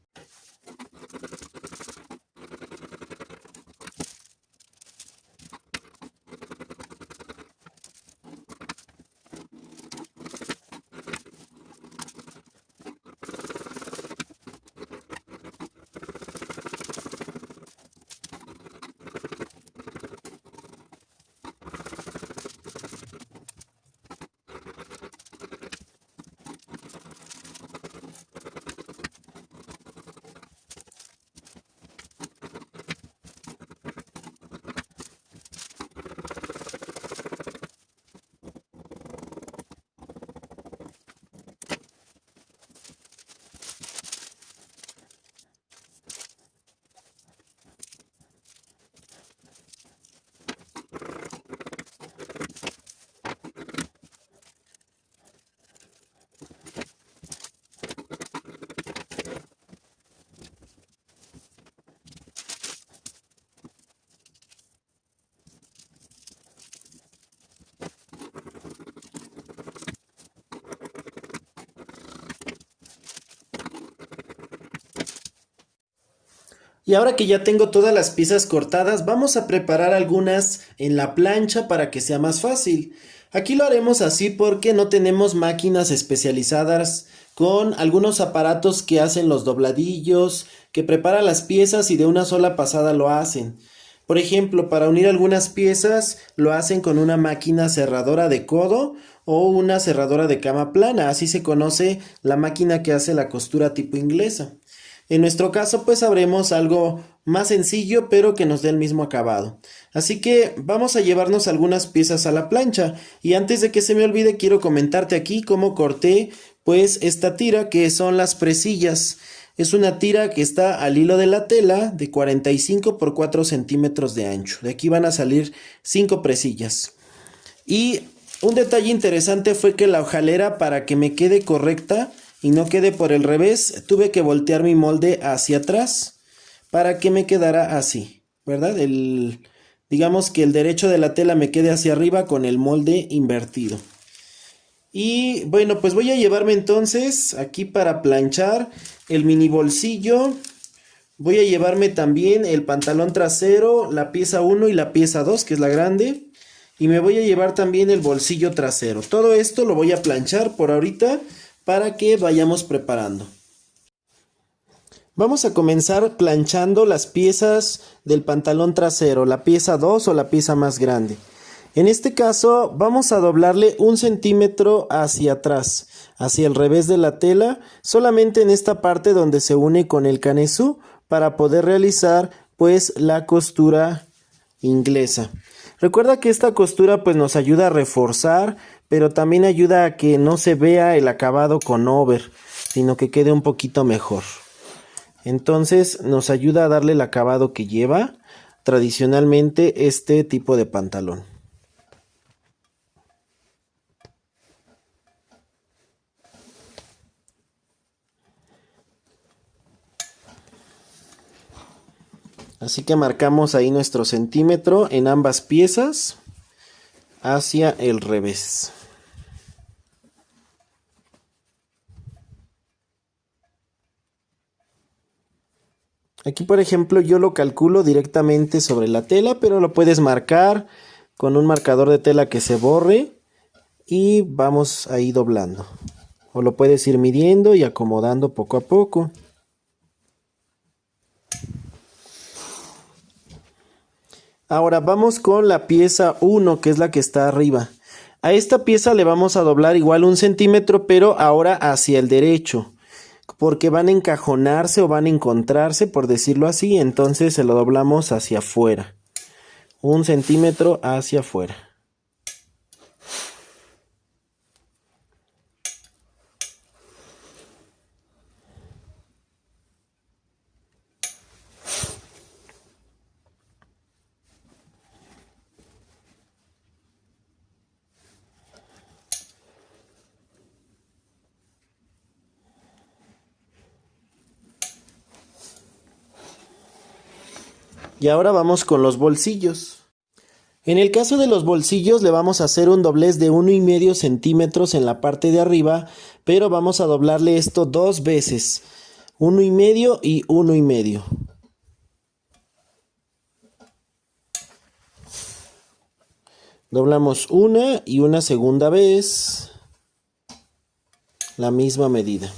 Y ahora que ya tengo todas las piezas cortadas, vamos a preparar algunas en la plancha para que sea más fácil. Aquí lo haremos así porque no tenemos máquinas especializadas con algunos aparatos que hacen los dobladillos, que preparan las piezas y de una sola pasada lo hacen. Por ejemplo, para unir algunas piezas lo hacen con una máquina cerradora de codo o una cerradora de cama plana, así se conoce la máquina que hace la costura tipo inglesa. En nuestro caso, pues sabremos algo más sencillo, pero que nos dé el mismo acabado. Así que vamos a llevarnos algunas piezas a la plancha. Y antes de que se me olvide, quiero comentarte aquí cómo corté, pues, esta tira, que son las presillas. Es una tira que está al hilo de la tela de 45 por 4 centímetros de ancho. De aquí van a salir 5 presillas. Y un detalle interesante fue que la hojalera, para que me quede correcta y no quede por el revés, tuve que voltear mi molde hacia atrás para que me quedara así, ¿verdad? Digamos que el derecho de la tela me quede hacia arriba con el molde invertido. Y bueno, pues voy a llevarme entonces aquí para planchar el mini bolsillo. Voy a llevarme también el pantalón trasero, la pieza 1 y la pieza 2, que es la grande. Y me voy a llevar también el bolsillo trasero. Todo esto lo voy a planchar por ahorita para que vayamos preparando. Vamos a comenzar planchando las piezas del pantalón trasero, la pieza 2 o la pieza más grande. En este caso vamos a doblarle 1 centímetro hacia atrás, hacia el revés de la tela, solamente en esta parte donde se une con el canesú para poder realizar pues la costura inglesa. Recuerda que esta costura pues nos ayuda a reforzar, pero también ayuda a que no se vea el acabado con over, sino que quede un poquito mejor. Entonces nos ayuda a darle el acabado que lleva tradicionalmente este tipo de pantalón. Así que marcamos ahí nuestro centímetro en ambas piezas hacia el revés. Aquí, por ejemplo, yo lo calculo directamente sobre la tela, pero lo puedes marcar con un marcador de tela que se borre y vamos ahí doblando. O lo puedes ir midiendo y acomodando poco a poco. Ahora vamos con la pieza 1, que es la que está arriba. A esta pieza le vamos a doblar igual 1 centímetro, pero ahora hacia el derecho, porque van a encajonarse o van a encontrarse, por decirlo así, entonces se lo doblamos hacia afuera. 1 centímetro hacia afuera. Y ahora vamos con los bolsillos. En el caso de los bolsillos le vamos a hacer un doblez de 1,5 centímetros en la parte de arriba, pero vamos a doblarle esto 2 veces, 1,5 y 1,5. Doblamos una y una segunda vez, la misma medida.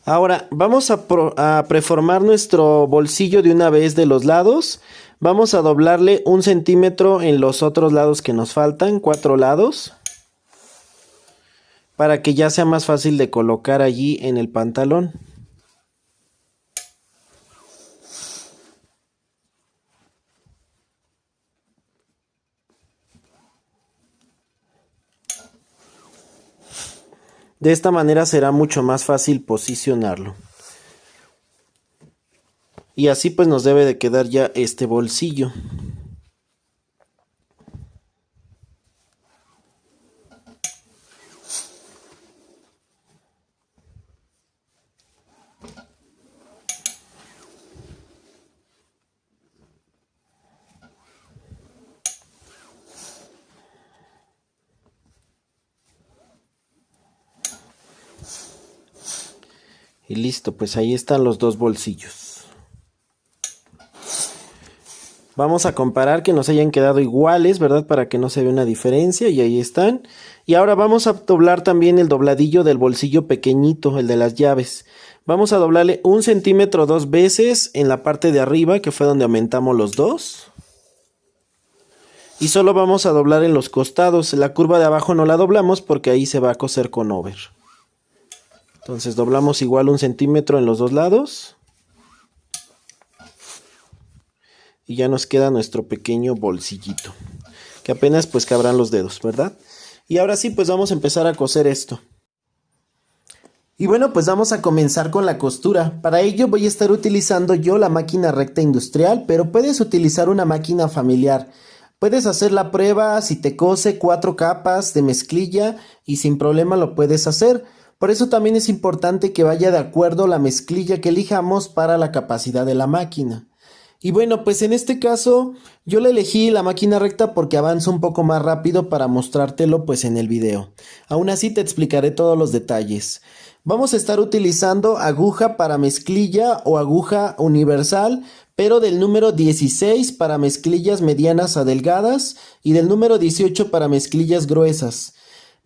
Ahora vamos a preformar nuestro bolsillo de una vez de los lados. Vamos a doblarle 1 centímetro en los otros lados que nos faltan, 4 lados, para que ya sea más fácil de colocar allí en el pantalón. De esta manera será mucho más fácil posicionarlo. Y así pues nos debe de quedar ya este bolsillo. Y listo, pues ahí están los dos bolsillos. Vamos a comparar que nos hayan quedado iguales, ¿verdad? Para que no se vea una diferencia, y ahí están. Y ahora vamos a doblar también el dobladillo del bolsillo pequeñito, el de las llaves. Vamos a doblarle 1 centímetro 2 veces en la parte de arriba, que fue donde aumentamos los dos. Y solo vamos a doblar en los costados. La curva de abajo no la doblamos porque ahí se va a coser con over. Entonces doblamos igual 1 centímetro en los dos lados. Y ya nos queda nuestro pequeño bolsillito, que apenas pues cabrán los dedos, ¿verdad? Y ahora sí, pues vamos a empezar a coser esto. Y bueno, pues vamos a comenzar con la costura. Para ello voy a estar utilizando yo la máquina recta industrial, pero puedes utilizar una máquina familiar. Puedes hacer la prueba si te cose 4 capas de mezclilla y sin problema lo puedes hacer. Por eso también es importante que vaya de acuerdo la mezclilla que elijamos para la capacidad de la máquina. Y bueno, pues en este caso yo le elegí la máquina recta porque avanza un poco más rápido para mostrártelo pues en el video. Aún así te explicaré todos los detalles. Vamos a estar utilizando aguja para mezclilla o aguja universal, pero del número 16 para mezclillas medianas a delgadas y del número 18 para mezclillas gruesas.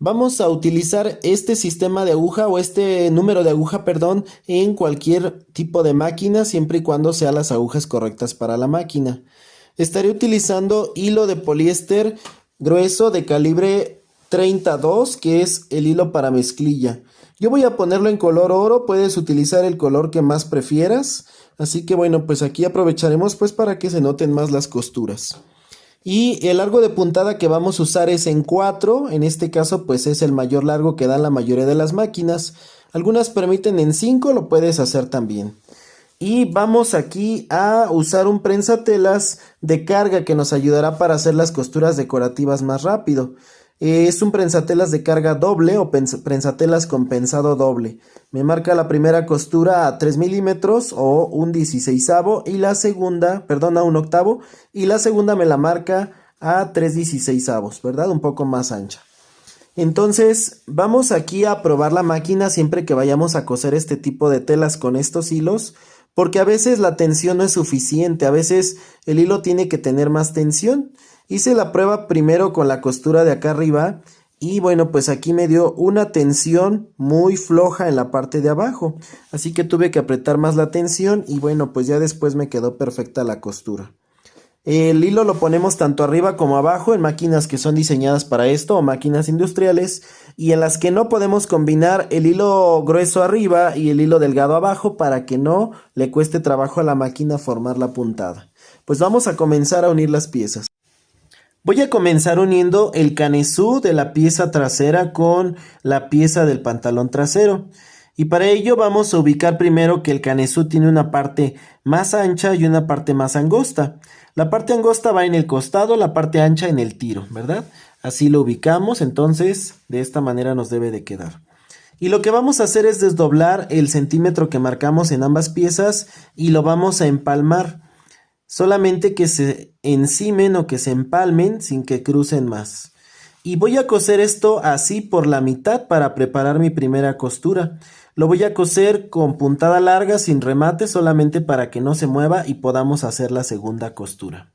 Vamos a utilizar este sistema de aguja o este número de aguja, perdón, en cualquier tipo de máquina, siempre y cuando sean las agujas correctas para la máquina. Estaré utilizando hilo de poliéster grueso de calibre 32, que es el hilo para mezclilla. Yo voy a ponerlo en color oro, puedes utilizar el color que más prefieras. Así que bueno, pues aquí aprovecharemos pues para que se noten más las costuras. Y el largo de puntada que vamos a usar es en 4, en este caso pues es el mayor largo que dan la mayoría de las máquinas. Algunas permiten en 5, lo puedes hacer también. Y vamos aquí a usar un prensatelas de carga que nos ayudará para hacer las costuras decorativas más rápido. Es un prensatelas de carga doble o prensatelas con pensado doble. Me marca la primera costura a 3 milímetros o un 16avo y la segunda, perdón, a un octavo, y la segunda me la marca a 3 16avos, ¿verdad? Un poco más ancha. Entonces vamos aquí a probar la máquina siempre que vayamos a coser este tipo de telas con estos hilos, porque a veces la tensión no es suficiente, a veces el hilo tiene que tener más tensión. Hice la prueba primero con la costura de acá arriba y bueno, pues aquí me dio una tensión muy floja en la parte de abajo, así que tuve que apretar más la tensión y bueno, pues ya después me quedó perfecta la costura. El hilo lo ponemos tanto arriba como abajo en máquinas que son diseñadas para esto o máquinas industriales, y en las que no podemos combinar el hilo grueso arriba y el hilo delgado abajo para que no le cueste trabajo a la máquina formar la puntada. Pues vamos a comenzar a unir las piezas. Voy a comenzar uniendo el canesú de la pieza trasera con la pieza del pantalón trasero. Y para ello vamos a ubicar primero que el canesú tiene una parte más ancha y una parte más angosta. La parte angosta va en el costado, la parte ancha en el tiro, ¿verdad? Así lo ubicamos, entonces de esta manera nos debe de quedar. Y lo que vamos a hacer es desdoblar el centímetro que marcamos en ambas piezas y lo vamos a empalmar. Solamente que se encimen o que se empalmen sin que crucen más. Y voy a coser esto así por la mitad para preparar mi primera costura. Lo voy a coser con puntada larga sin remate, solamente para que no se mueva y podamos hacer la segunda costura.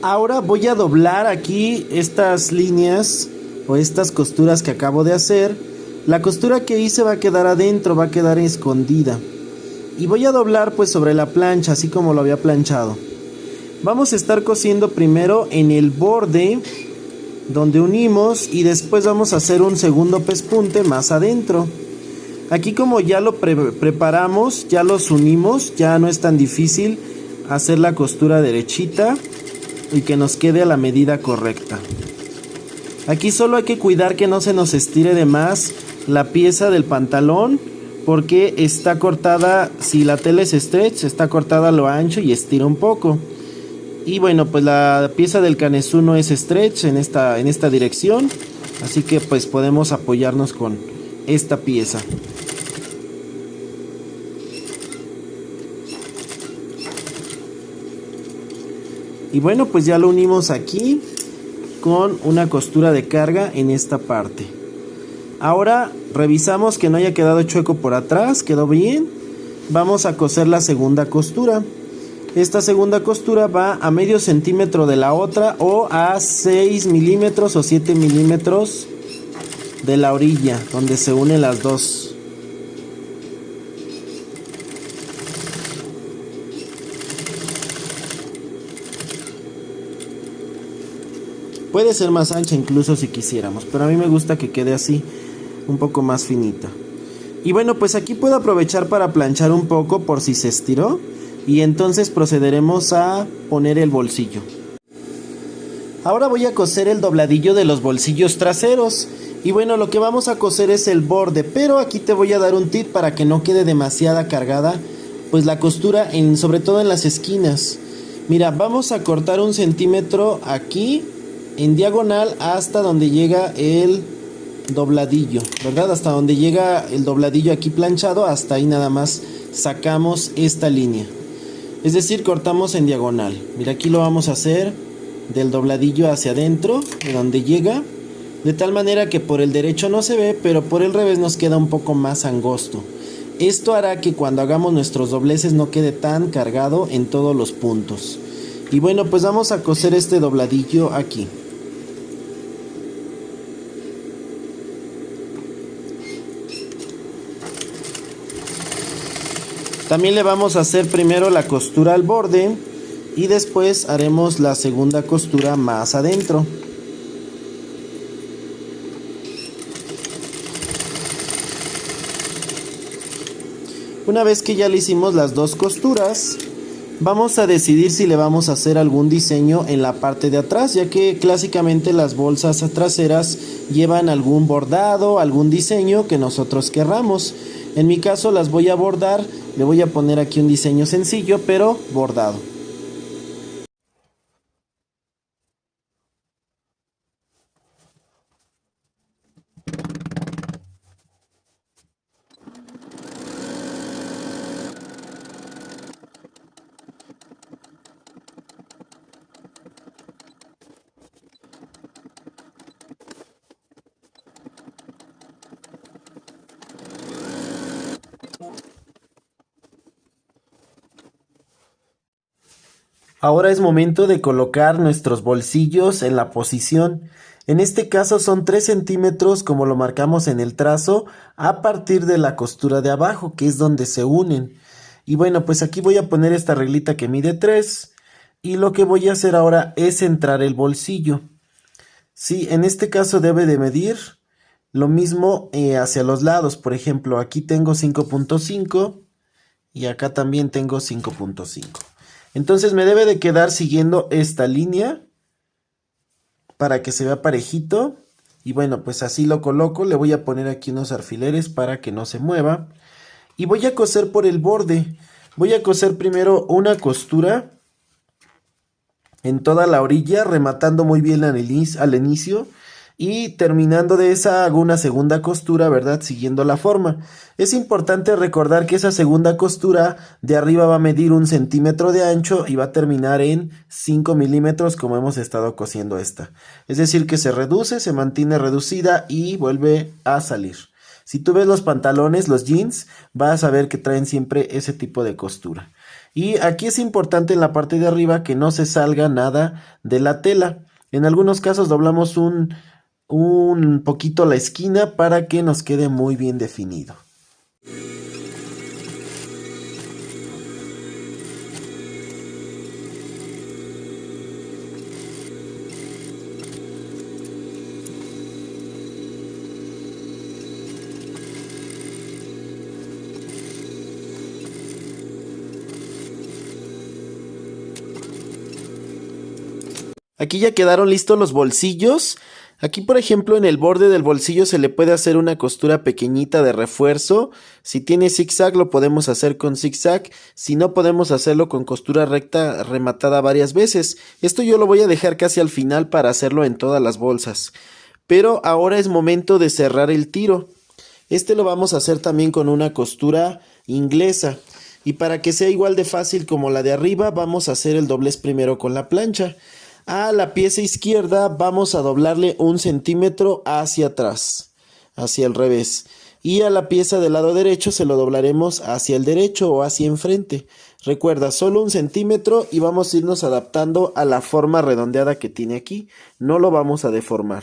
Ahora voy a doblar aquí estas líneas o estas costuras que acabo de hacer. La costura que hice va a quedar adentro, va a quedar escondida. Y voy a doblar pues sobre la plancha, así como lo había planchado. Vamos a estar cosiendo primero en el borde donde unimos y después vamos a hacer un segundo pespunte más adentro. Aquí como ya lo preparamos, ya los unimos, ya no es tan difícil hacer la costura derechita y que nos quede a la medida correcta. Aquí solo hay que cuidar que no se nos estire de más la pieza del pantalón, porque está cortada, si la tela es stretch, está cortada a lo ancho y estira un poco. Y bueno, pues la pieza del canesú no es stretch en esta dirección, así que pues podemos apoyarnos con esta pieza. Y bueno, pues ya lo unimos aquí con una costura de carga en esta parte. Ahora revisamos que no haya quedado chueco por atrás, quedó bien. Vamos a coser la segunda costura. Esta segunda costura va a medio centímetro de la otra o a 6 milímetros o 7 milímetros de la orilla donde se unen las dos. Puede ser más ancha incluso si quisiéramos, pero a mí me gusta que quede así, un poco más finita. Y bueno, pues aquí puedo aprovechar para planchar un poco por si se estiró. Y entonces procederemos a poner el bolsillo. Ahora voy a coser el dobladillo de los bolsillos traseros. Y bueno, lo que vamos a coser es el borde, pero aquí te voy a dar un tip para que no quede demasiada cargada pues la costura, sobre todo en las esquinas. Mira, vamos a cortar 1 centímetro aquí en diagonal hasta donde llega el dobladillo, ¿verdad? Hasta donde llega el dobladillo aquí planchado, hasta ahí nada más sacamos esta línea. Es decir, cortamos en diagonal. Mira, aquí lo vamos a hacer del dobladillo hacia adentro, de donde llega, de tal manera que por el derecho no se ve, pero por el revés nos queda un poco más angosto. Esto hará que cuando hagamos nuestros dobleces no quede tan cargado en todos los puntos. Y bueno, pues vamos a coser este dobladillo aquí. También le vamos a hacer primero la costura al borde y después haremos la segunda costura más adentro. Una vez que ya le hicimos las dos costuras, vamos a decidir si le vamos a hacer algún diseño en la parte de atrás, ya que clásicamente las bolsas traseras llevan algún bordado, algún diseño que nosotros querramos. En mi caso las voy a bordar, le voy a poner aquí un diseño sencillo pero bordado. Ahora es momento de colocar nuestros bolsillos en la posición. En este caso son 3 centímetros como lo marcamos en el trazo a partir de la costura de abajo, que es donde se unen. Y bueno, pues aquí voy a poner esta reglita que mide 3 y lo que voy a hacer ahora es centrar el bolsillo. Sí, en este caso debe de medir lo mismo hacia los lados. Por ejemplo, aquí tengo 5.5 y acá también tengo 5.5. Entonces me debe de quedar siguiendo esta línea para que se vea parejito. Y bueno, pues así lo coloco. Le voy a poner aquí unos alfileres para que no se mueva. Y voy a coser por el borde. Voy a coser primero una costura en toda la orilla, rematando muy bien al inicio. Y terminando de esa hago una segunda costura, ¿verdad? Siguiendo la forma. Es importante recordar que esa segunda costura de arriba va a medir 1 centímetro de ancho y va a terminar en 5 milímetros como hemos estado cosiendo esta. Es decir que se reduce, se mantiene reducida y vuelve a salir. Si tú ves los pantalones, los jeans, vas a ver que traen siempre ese tipo de costura. Y aquí es importante en la parte de arriba que no se salga nada de la tela. En algunos casos doblamos un poquito la esquina para que nos quede muy bien definido. Aquí ya quedaron listos los bolsillos. Aquí, por ejemplo, en el borde del bolsillo se le puede hacer una costura pequeñita de refuerzo. Si tiene zigzag lo podemos hacer con zigzag. Si no, podemos hacerlo con costura recta rematada varias veces. Esto yo lo voy a dejar casi al final para hacerlo en todas las bolsas. Pero ahora es momento de cerrar el tiro. Este lo vamos a hacer también con una costura inglesa. Y para que sea igual de fácil como la de arriba, vamos a hacer el doblez primero con la plancha. A la pieza izquierda vamos a doblarle 1 centímetro hacia atrás, hacia el revés. Y a la pieza del lado derecho se lo doblaremos hacia el derecho o hacia enfrente. Recuerda, solo 1 centímetro y vamos a irnos adaptando a la forma redondeada que tiene aquí. No lo vamos a deformar.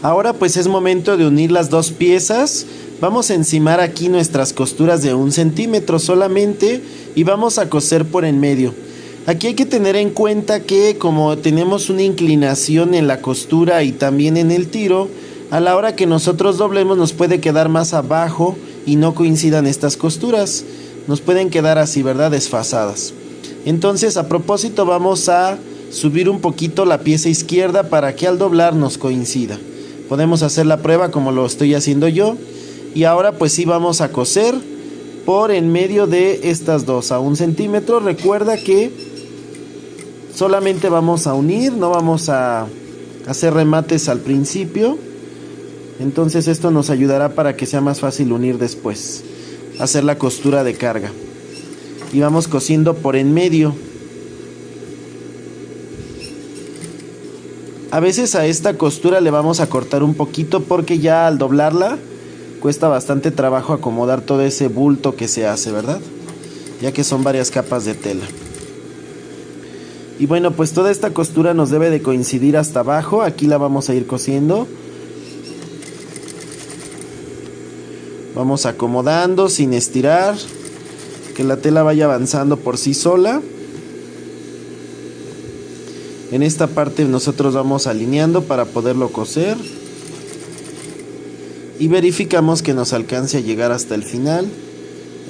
Ahora pues es momento de unir las dos piezas. Vamos a encimar aquí nuestras costuras de 1 centímetro solamente y vamos a coser por en medio. Aquí hay que tener en cuenta que como tenemos una inclinación en la costura y también en el tiro, a la hora que nosotros doblemos nos puede quedar más abajo y no coincidan estas costuras. Nos pueden quedar así, ¿verdad? Desfasadas. Entonces, a propósito, vamos a subir un poquito la pieza izquierda para que al doblar nos coincida. Podemos hacer la prueba como lo estoy haciendo yo. Y ahora pues sí vamos a coser por en medio de estas dos a 1 centímetro. Recuerda que solamente vamos a unir, no vamos a hacer remates al principio. Entonces esto nos ayudará para que sea más fácil unir después. Hacer la costura de carga. Y vamos cosiendo por en medio. A veces a esta costura le vamos a cortar un poquito porque ya al doblarla cuesta bastante trabajo acomodar todo ese bulto que se hace, ¿verdad? Ya que son varias capas de tela. Y bueno, pues toda esta costura nos debe de coincidir hasta abajo. Aquí la vamos a ir cosiendo. Vamos acomodando sin estirar, que la tela vaya avanzando por sí sola. En esta parte nosotros vamos alineando para poderlo coser. Y verificamos que nos alcance a llegar hasta el final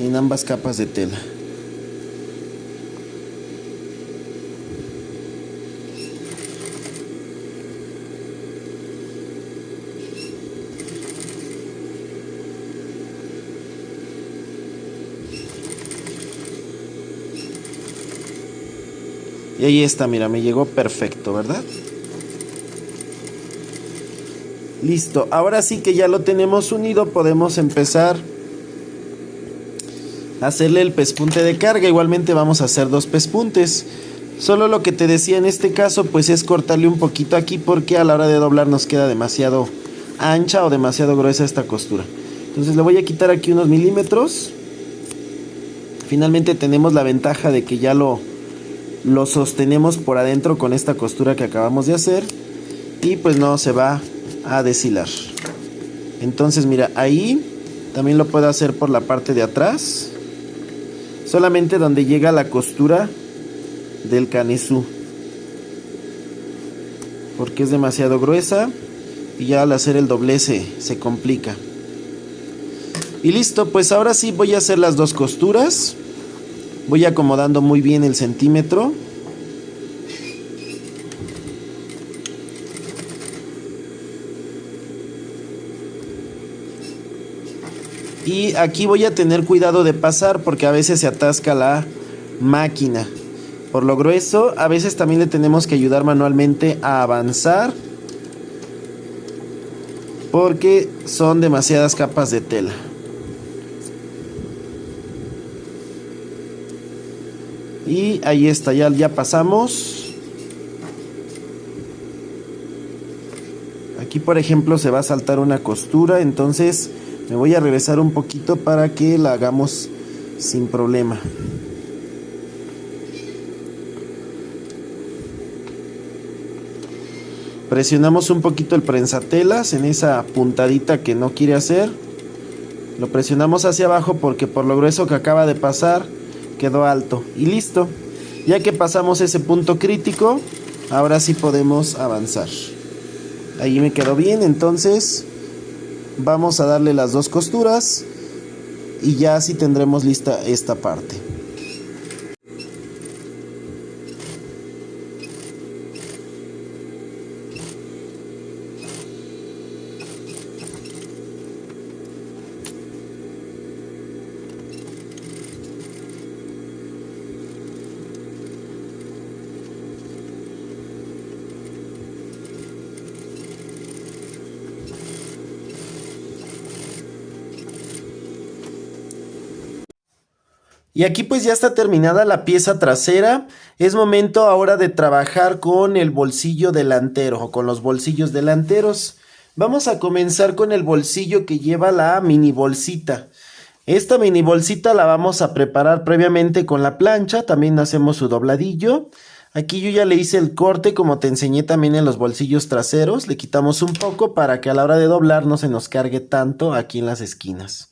en ambas capas de tela. Y ahí está, mira, me llegó perfecto, ¿verdad? Listo, ahora sí que ya lo tenemos unido, podemos empezar a hacerle el pespunte de carga. Igualmente vamos a hacer 2 pespuntes. Solo lo que te decía en este caso pues es cortarle un poquito aquí porque a la hora de doblar nos queda demasiado ancha o demasiado gruesa esta costura. Entonces le voy a quitar aquí unos milímetros. Finalmente tenemos la ventaja de que ya lo sostenemos por adentro con esta costura que acabamos de hacer y pues no se va a deshilar. Entonces mira, ahí también lo puedo hacer por la parte de atrás, solamente donde llega la costura del canesú, porque es demasiado gruesa y ya al hacer el doblez se complica. Y listo, pues ahora sí voy a hacer las 2 costuras. Voy acomodando muy bien el centímetro. Y aquí voy a tener cuidado de pasar porque a veces se atasca la máquina. Por lo grueso, a veces también le tenemos que ayudar manualmente a avanzar porque son demasiadas capas de tela. Y ahí está, ya pasamos. Aquí por ejemplo se va a saltar una costura, entonces me voy a regresar un poquito para que la hagamos sin problema. Presionamos un poquito el prensatelas en esa puntadita que no quiere hacer. Lo presionamos hacia abajo porque por lo grueso que acaba de pasar quedó alto. Y listo. Ya que pasamos ese punto crítico, ahora sí podemos avanzar. Ahí me quedó bien, entonces vamos a darle las 2 costuras y ya así tendremos lista esta parte. Y aquí pues ya está terminada la pieza trasera. Es momento ahora de trabajar con el bolsillo delantero o con los bolsillos delanteros. Vamos a comenzar con el bolsillo que lleva la mini bolsita. Esta mini bolsita la vamos a preparar previamente con la plancha. También hacemos su dobladillo. Aquí yo ya le hice el corte como te enseñé también en los bolsillos traseros. Le quitamos un poco para que a la hora de doblar no se nos cargue tanto aquí en las esquinas.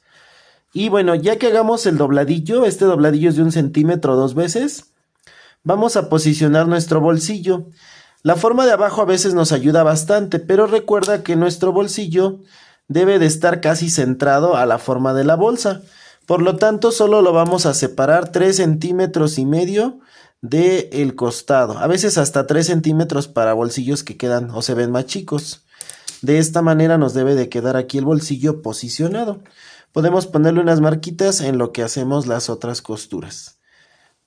Y bueno, ya que hagamos el dobladillo, este dobladillo es de 1 centímetro 2 veces, vamos a posicionar nuestro bolsillo. La forma de abajo a veces nos ayuda bastante, pero recuerda que nuestro bolsillo debe de estar casi centrado a la forma de la bolsa. Por lo tanto, solo lo vamos a separar 3 centímetros y medio del costado. A veces hasta 3 centímetros para bolsillos que quedan o se ven más chicos. De esta manera nos debe de quedar aquí el bolsillo posicionado. Podemos ponerle unas marquitas en lo que hacemos las otras costuras.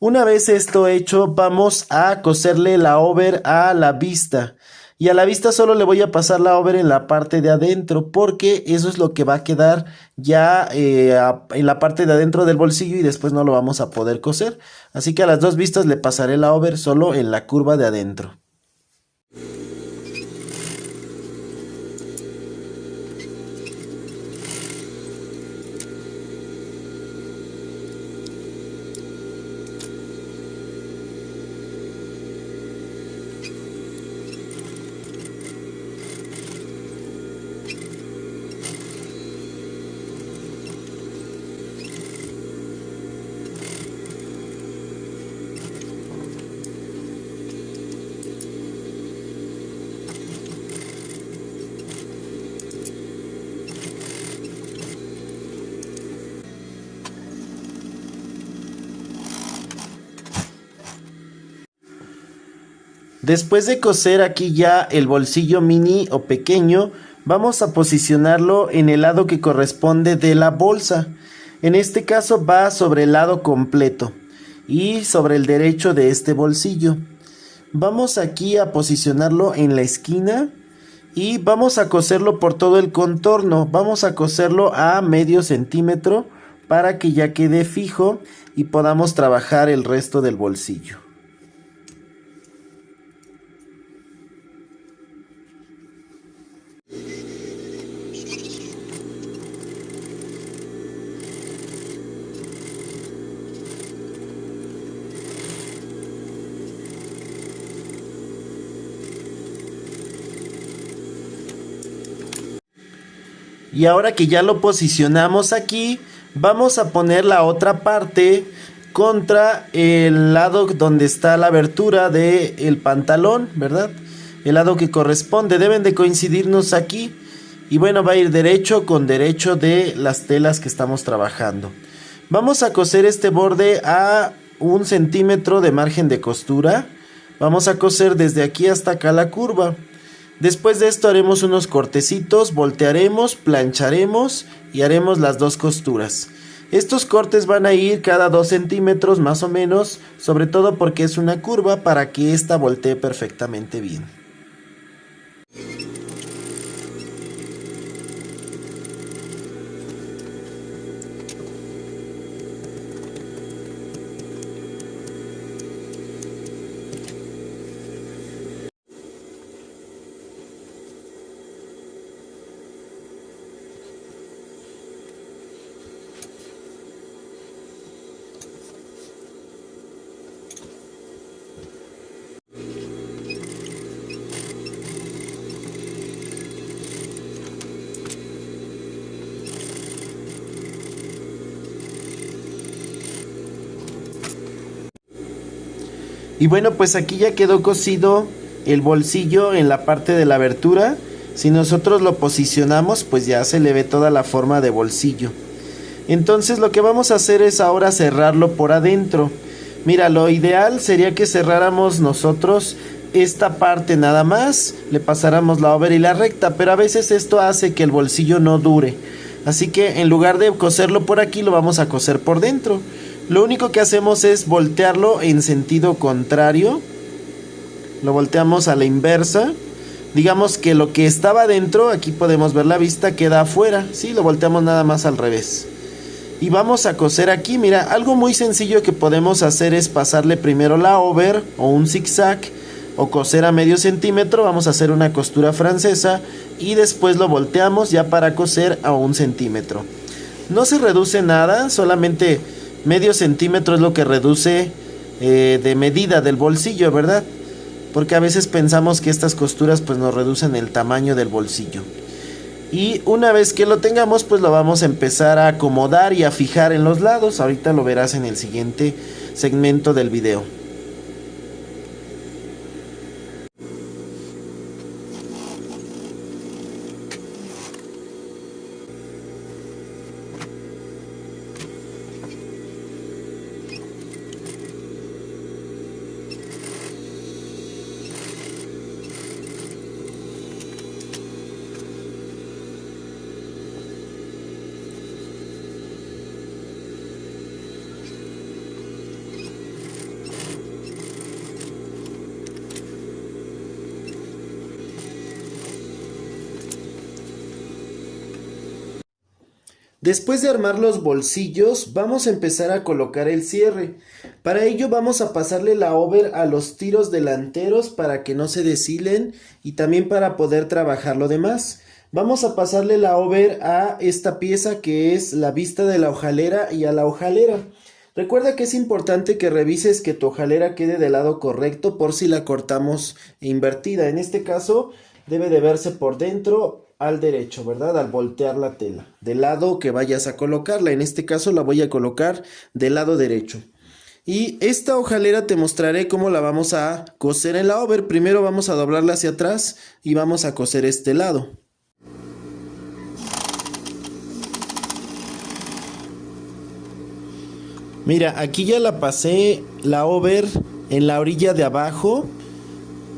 Una vez esto hecho, vamos a coserle la over a la vista. Y a la vista solo le voy a pasar la over en la parte de adentro, porque eso es lo que va a quedar ya en la parte de adentro del bolsillo y después no lo vamos a poder coser. Así que a las dos vistas le pasaré la over solo en la curva de adentro. Después de coser aquí ya el bolsillo mini o pequeño, vamos a posicionarlo en el lado que corresponde de la bolsa. En este caso va sobre el lado completo y sobre el derecho de este bolsillo. Vamos aquí a posicionarlo en la esquina y vamos a coserlo por todo el contorno. Vamos a coserlo a medio centímetro para que ya quede fijo y podamos trabajar el resto del bolsillo. Y ahora que ya lo posicionamos aquí, vamos a poner la otra parte contra el lado donde está la abertura del pantalón, ¿verdad? El lado que corresponde, deben de coincidirnos aquí. Y bueno, va a ir derecho con derecho de las telas que estamos trabajando. Vamos a coser este borde a 1 centímetro de margen de costura. Vamos a coser desde aquí hasta acá la curva. Después de esto haremos unos cortecitos, voltearemos, plancharemos y haremos las dos costuras. Estos cortes van a ir cada 2 centímetros más o menos, sobre todo porque es una curva para que esta voltee perfectamente bien. Y bueno, pues aquí ya quedó cosido el bolsillo en la parte de la abertura. Si nosotros lo posicionamos, pues ya se le ve toda la forma de bolsillo. Entonces lo que vamos a hacer es ahora cerrarlo por adentro. Mira, lo ideal sería que cerráramos nosotros esta parte nada más, le pasáramos la over y la recta, pero a veces esto hace que el bolsillo no dure. Así que en lugar de coserlo por aquí, lo vamos a coser por dentro. Lo único que hacemos es voltearlo en sentido contrario. Lo volteamos a la inversa. Digamos que lo que estaba dentro, aquí podemos ver la vista, queda afuera. Sí, lo volteamos nada más al revés. Y vamos a coser aquí. Mira, algo muy sencillo que podemos hacer es pasarle primero la over o un zigzag o coser a medio centímetro. Vamos a hacer una costura francesa y después lo volteamos ya para coser a 1 centímetro. No se reduce nada, solamente medio centímetro es lo que reduce de medida del bolsillo, ¿verdad? Porque a veces pensamos que estas costuras pues nos reducen el tamaño del bolsillo. Y una vez que lo tengamos, pues lo vamos a empezar a acomodar y a fijar en los lados. Ahorita lo verás en el siguiente segmento del video. Después de armar los bolsillos, vamos a empezar a colocar el cierre. Para ello vamos a pasarle la over a los tiros delanteros para que no se deshilen y también para poder trabajar lo demás. Vamos a pasarle la over a esta pieza que es la vista de la hojalera y a la hojalera. Recuerda que es importante que revises que tu hojalera quede del lado correcto por si la cortamos invertida. En este caso debe de verse por dentro al derecho, ¿verdad? Al voltear la tela, del lado que vayas a colocarla. En este caso la voy a colocar del lado derecho. Y esta hojalera te mostraré cómo la vamos a coser en la over. Primero vamos a doblarla hacia atrás y vamos a coser este lado. Mira, aquí ya la pasé la over en la orilla de abajo.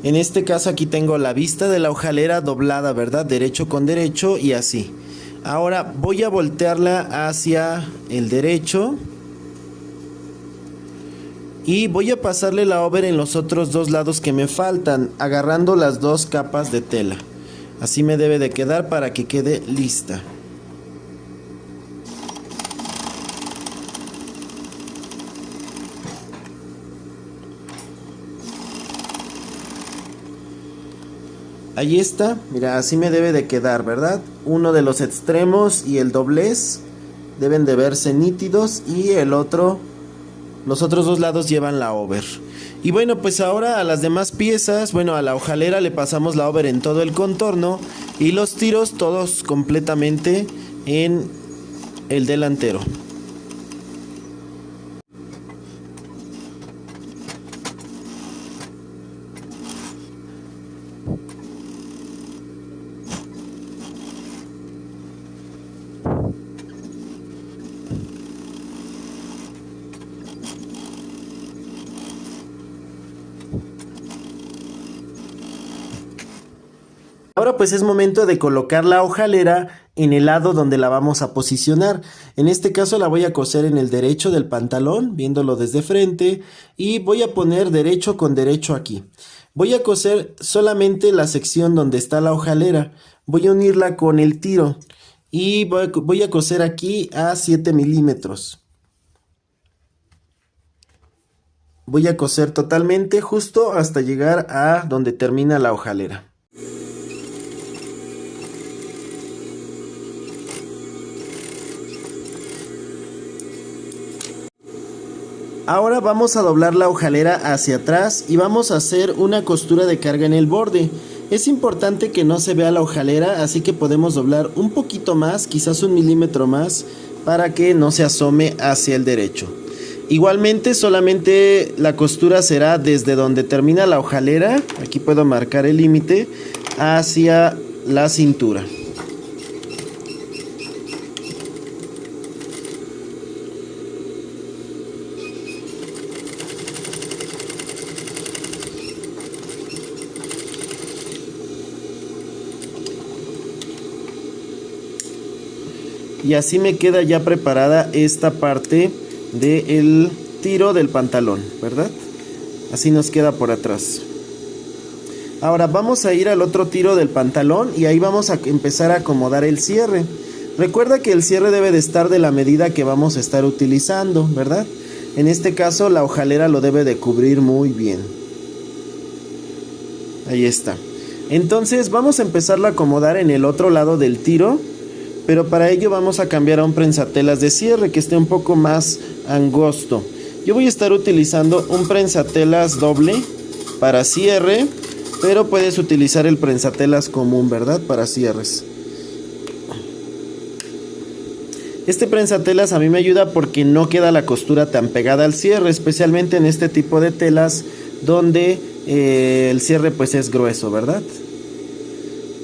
En este caso aquí tengo la vista de la hojalera doblada, ¿verdad? Derecho con derecho y así. Ahora voy a voltearla hacia el derecho. Y voy a pasarle la over en los otros dos lados que me faltan, agarrando las dos capas de tela. Así me debe de quedar para que quede lista. Ahí está, mira, así me debe de quedar, ¿verdad? Uno de los extremos y el doblez deben de verse nítidos y el otro, los otros dos lados llevan la over. Y bueno, pues ahora a las demás piezas, bueno, a la hojalera le pasamos la over en todo el contorno y los tiros todos completamente en el delantero. Ahora pues es momento de colocar la hojalera en el lado donde la vamos a posicionar. En este caso la voy a coser en el derecho del pantalón, viéndolo desde frente, y voy a poner derecho con derecho aquí. Voy a coser solamente la sección donde está la hojalera. Voy a unirla con el tiro y voy a coser aquí a 7 milímetros. Voy a coser totalmente justo hasta llegar a donde termina la hojalera. Ahora vamos a doblar la hojalera hacia atrás y vamos a hacer una costura de carga en el borde. Es importante que no se vea la hojalera, así que podemos doblar un poquito más, quizás 1 milímetro más, para que no se asome hacia el derecho. Igualmente, solamente la costura será desde donde termina la hojalera, aquí puedo marcar el límite, hacia la cintura. Y así me queda ya preparada esta parte del tiro del pantalón, ¿verdad? Así nos queda por atrás. Ahora vamos a ir al otro tiro del pantalón y ahí vamos a empezar a acomodar el cierre. Recuerda que el cierre debe de estar de la medida que vamos a estar utilizando, ¿verdad? En este caso la hojalera lo debe de cubrir muy bien. Ahí está. Entonces vamos a empezarlo a acomodar en el otro lado del tiro, pero para ello vamos a cambiar a un prensatelas de cierre que esté un poco más angosto. Yo voy a estar utilizando un prensatelas doble para cierre, pero puedes utilizar el prensatelas común, ¿verdad? Para cierres. Este prensatelas a mí me ayuda porque no queda la costura tan pegada al cierre, especialmente en este tipo de telas donde el cierre pues es grueso, ¿verdad?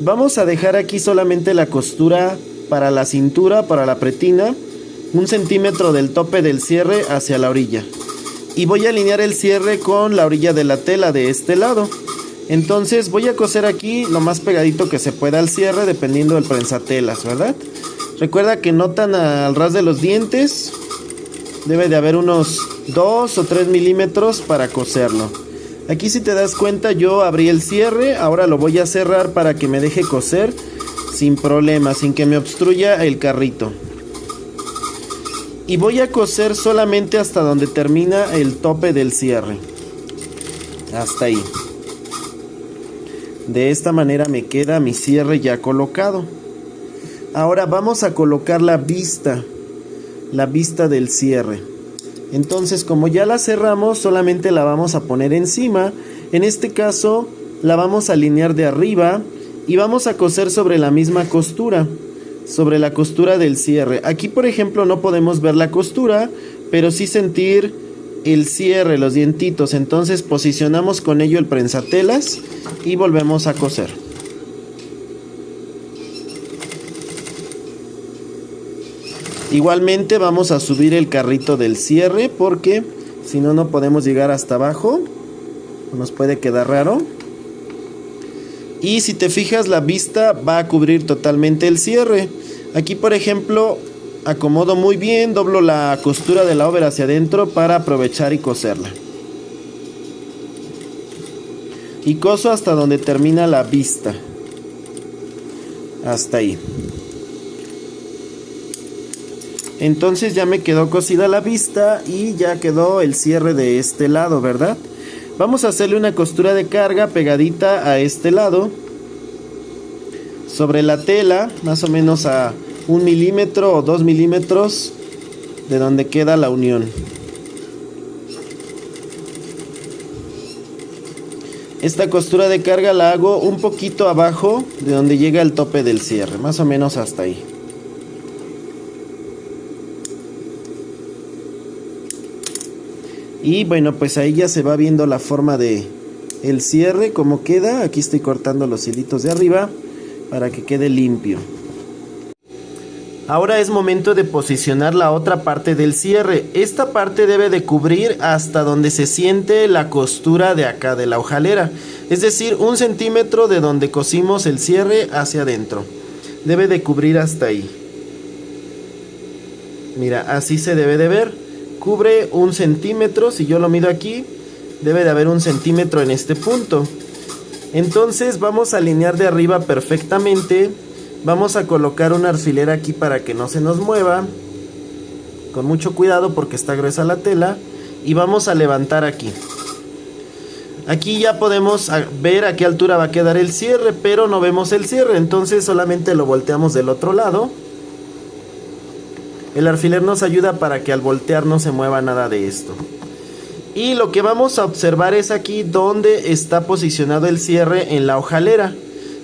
Vamos a dejar aquí solamente la costura para la cintura, para la pretina, 1 centímetro del tope del cierre hacia la orilla. Y voy a alinear el cierre con la orilla de la tela de este lado. Entonces voy a coser aquí lo más pegadito que se pueda al cierre, dependiendo del prensatelas, ¿verdad? Recuerda que no tan al ras de los dientes, debe de haber unos 2 o 3 milímetros para coserlo. Aquí si te das cuenta yo abrí el cierre, ahora lo voy a cerrar para que me deje coser sin problema, sin que me obstruya el carrito. Y voy a coser solamente hasta donde termina el tope del cierre. Hasta ahí. De esta manera me queda mi cierre ya colocado. Ahora vamos a colocar la vista del cierre. Entonces, como ya la cerramos, solamente la vamos a poner encima. En este caso la vamos a alinear de arriba y vamos a coser sobre la misma costura, sobre la costura del cierre. Aquí por ejemplo no podemos ver la costura, pero sí sentir el cierre, los dientitos. Entonces posicionamos con ello el prensatelas y volvemos a coser. Igualmente vamos a subir el carrito del cierre porque si no, no podemos llegar hasta abajo, nos puede quedar raro. Y si te fijas, la vista va a cubrir totalmente el cierre. Aquí por ejemplo acomodo muy bien, doblo la costura de la over hacia adentro para aprovechar y coserla. Y coso hasta donde termina la vista. Hasta ahí. Entonces ya me quedó cosida la vista y ya quedó el cierre de este lado, ¿verdad? Vamos a hacerle una costura de carga pegadita a este lado, sobre la tela, más o menos a 1 milímetro o 2 milímetros de donde queda la unión. Esta costura de carga la hago un poquito abajo de donde llega el tope del cierre, más o menos hasta ahí. Y bueno, pues ahí ya se va viendo la forma de el cierre, como queda. Aquí estoy cortando los hilitos de arriba para que quede limpio. Ahora es momento de posicionar la otra parte del cierre. Esta parte debe de cubrir hasta donde se siente la costura de acá de la hojalera. Es decir, 1 centímetro de donde cosimos el cierre hacia adentro. Debe de cubrir hasta ahí. Mira, así se debe de ver. Cubre 1 centímetro, si yo lo mido aquí, debe de haber 1 centímetro en este punto. Entonces vamos a alinear de arriba perfectamente. Vamos a colocar una alfilera aquí para que no se nos mueva. Con mucho cuidado porque está gruesa la tela. Y vamos a levantar aquí. Aquí ya podemos ver a qué altura va a quedar el cierre, pero no vemos el cierre. Entonces solamente lo volteamos del otro lado. El alfiler nos ayuda para que al voltear no se mueva nada de esto. Y lo que vamos a observar es aquí donde está posicionado el cierre en la hojalera.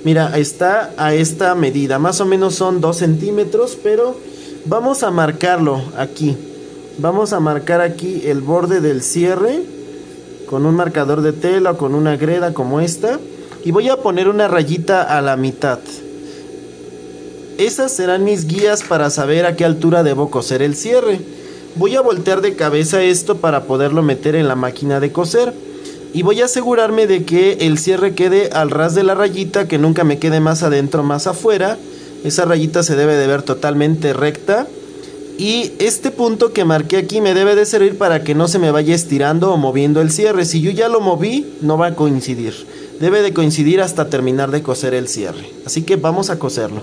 Mira, está a esta medida, más o menos son 2 centímetros, pero vamos a marcarlo aquí. Vamos a marcar aquí el borde del cierre con un marcador de tela o con una greda como esta. Y voy a poner una rayita a la mitad. Esas serán mis guías para saber a qué altura debo coser el cierre. Voy a voltear de cabeza esto para poderlo meter en la máquina de coser. Y voy a asegurarme de que el cierre quede al ras de la rayita, que nunca me quede más adentro más afuera. Esa rayita se debe de ver totalmente recta. Y este punto que marqué aquí me debe de servir para que no se me vaya estirando o moviendo el cierre. Si yo ya lo moví, no va a coincidir. Debe de coincidir hasta terminar de coser el cierre. Así que vamos a coserlo.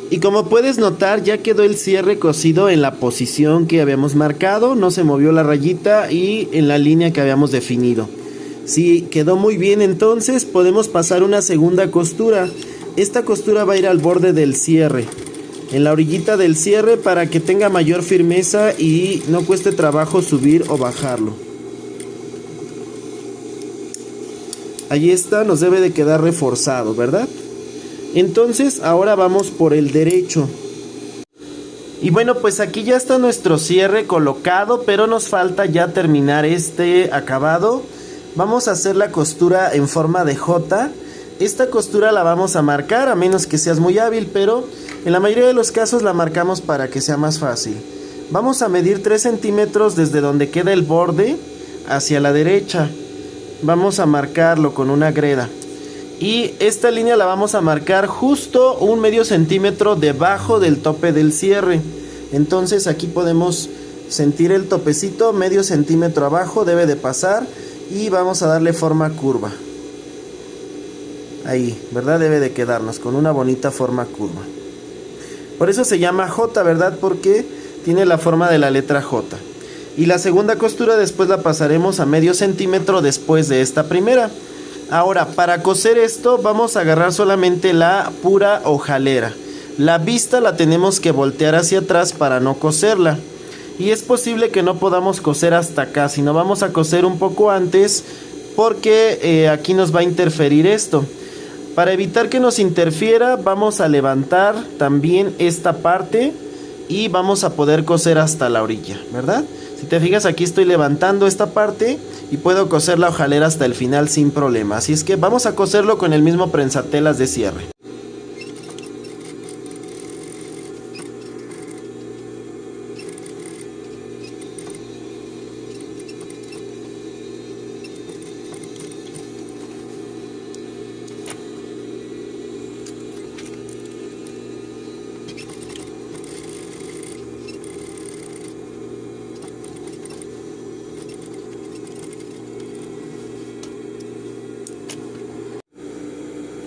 Y como puedes notar, ya quedó el cierre cosido en la posición que habíamos marcado, no se movió la rayita y en la línea que habíamos definido. Si quedó muy bien, entonces podemos pasar una segunda costura. Esta costura va a ir al borde del cierre, en la orillita del cierre, para que tenga mayor firmeza y no cueste trabajo subir o bajarlo. Ahí está, nos debe de quedar reforzado, ¿verdad? Entonces ahora vamos por el derecho. Y bueno, pues aquí ya está nuestro cierre colocado, pero nos falta ya terminar este acabado. Vamos a hacer la costura en forma de J. Esta costura la vamos a marcar, a menos que seas muy hábil, pero en la mayoría de los casos la marcamos para que sea más fácil. Vamos a medir 3 centímetros desde donde queda el borde hacia la derecha. Vamos a marcarlo con una greda. Y esta línea la vamos a marcar justo un medio centímetro debajo del tope del cierre. Entonces aquí podemos sentir el topecito, medio centímetro abajo debe de pasar, y vamos a darle forma curva. Ahí, ¿verdad? Debe de quedarnos con una bonita forma curva. Por eso se llama J, ¿verdad? Porque tiene la forma de la letra J. Y la segunda costura después la pasaremos a medio centímetro después de esta primera. Ahora, para coser esto vamos a agarrar solamente la pura hojalera. La vista la tenemos que voltear hacia atrás para no coserla. Y es posible que no podamos coser hasta acá, sino vamos a coser un poco antes, porque aquí nos va a interferir esto. Para evitar que nos interfiera, vamos a levantar también esta parte y vamos a poder coser hasta la orilla, ¿verdad? Si te fijas, aquí estoy levantando esta parte y puedo coser la hojalera hasta el final sin problema. Así es que vamos a coserlo con el mismo prensatelas de cierre.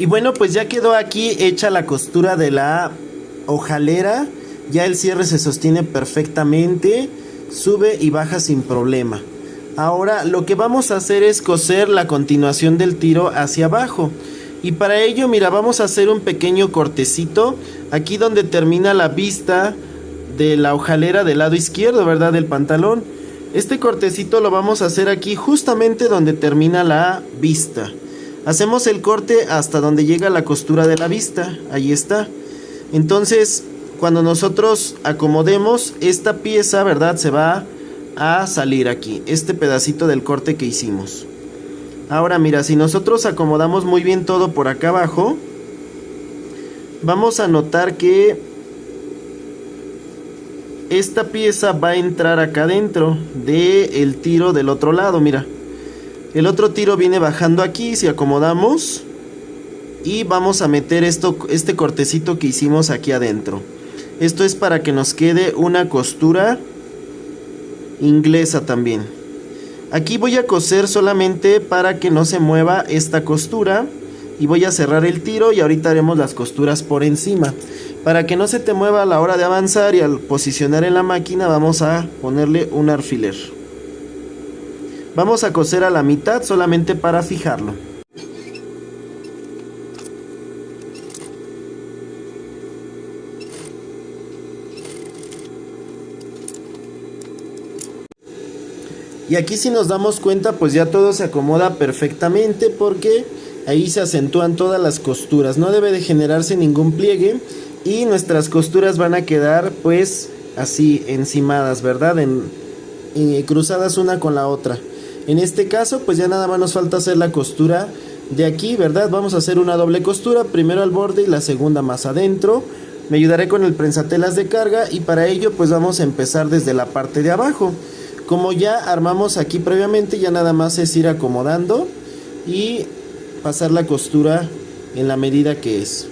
Y bueno, pues ya quedó aquí hecha la costura de la hojalera. Ya el cierre se sostiene perfectamente, sube y baja sin problema. Ahora lo que vamos a hacer es coser la continuación del tiro hacia abajo. Y para ello, mira, vamos a hacer un pequeño cortecito aquí donde termina la vista de la hojalera del lado izquierdo, ¿verdad? Del pantalón. Este cortecito lo vamos a hacer aquí justamente donde termina la vista. Hacemos el corte hasta donde llega la costura de la vista. Ahí está. Entonces, cuando nosotros acomodemos esta pieza, ¿verdad? Se va a salir aquí, este pedacito del corte que hicimos. Ahora mira, si nosotros acomodamos muy bien todo por acá abajo, vamos a notar que esta pieza va a entrar acá dentro del tiro del otro lado, mira. El otro tiro viene bajando aquí, si acomodamos, y vamos a meter este cortecito que hicimos aquí adentro. Esto es para que nos quede una costura inglesa también. Aquí voy a coser solamente para que no se mueva esta costura, y voy a cerrar el tiro y ahorita haremos las costuras por encima. Para que no se te mueva a la hora de avanzar y al posicionar en la máquina, vamos a ponerle un alfiler. Vamos a coser a la mitad solamente para fijarlo. Y aquí, si nos damos cuenta, pues ya todo se acomoda perfectamente, porque ahí se acentúan todas las costuras. No debe de generarse ningún pliegue y nuestras costuras van a quedar pues así encimadas, ¿verdad? Cruzadas una con la otra. En este caso pues ya nada más nos falta hacer la costura de aquí, ¿verdad? Vamos a hacer una doble costura, primero al borde y la segunda más adentro. Me ayudaré con el prensatelas de carga, y para ello pues vamos a empezar desde la parte de abajo. Como ya armamos aquí previamente, ya nada más es ir acomodando y pasar la costura en la medida que es.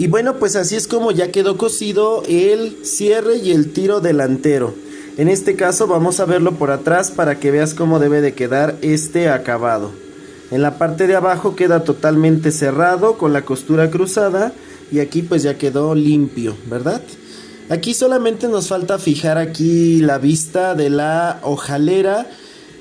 Y bueno, pues así es como ya quedó cosido el cierre y el tiro delantero. En este caso vamos a verlo por atrás para que veas cómo debe de quedar este acabado. En la parte de abajo queda totalmente cerrado con la costura cruzada y aquí pues ya quedó limpio, ¿verdad? Aquí solamente nos falta fijar aquí la vista de la hojalera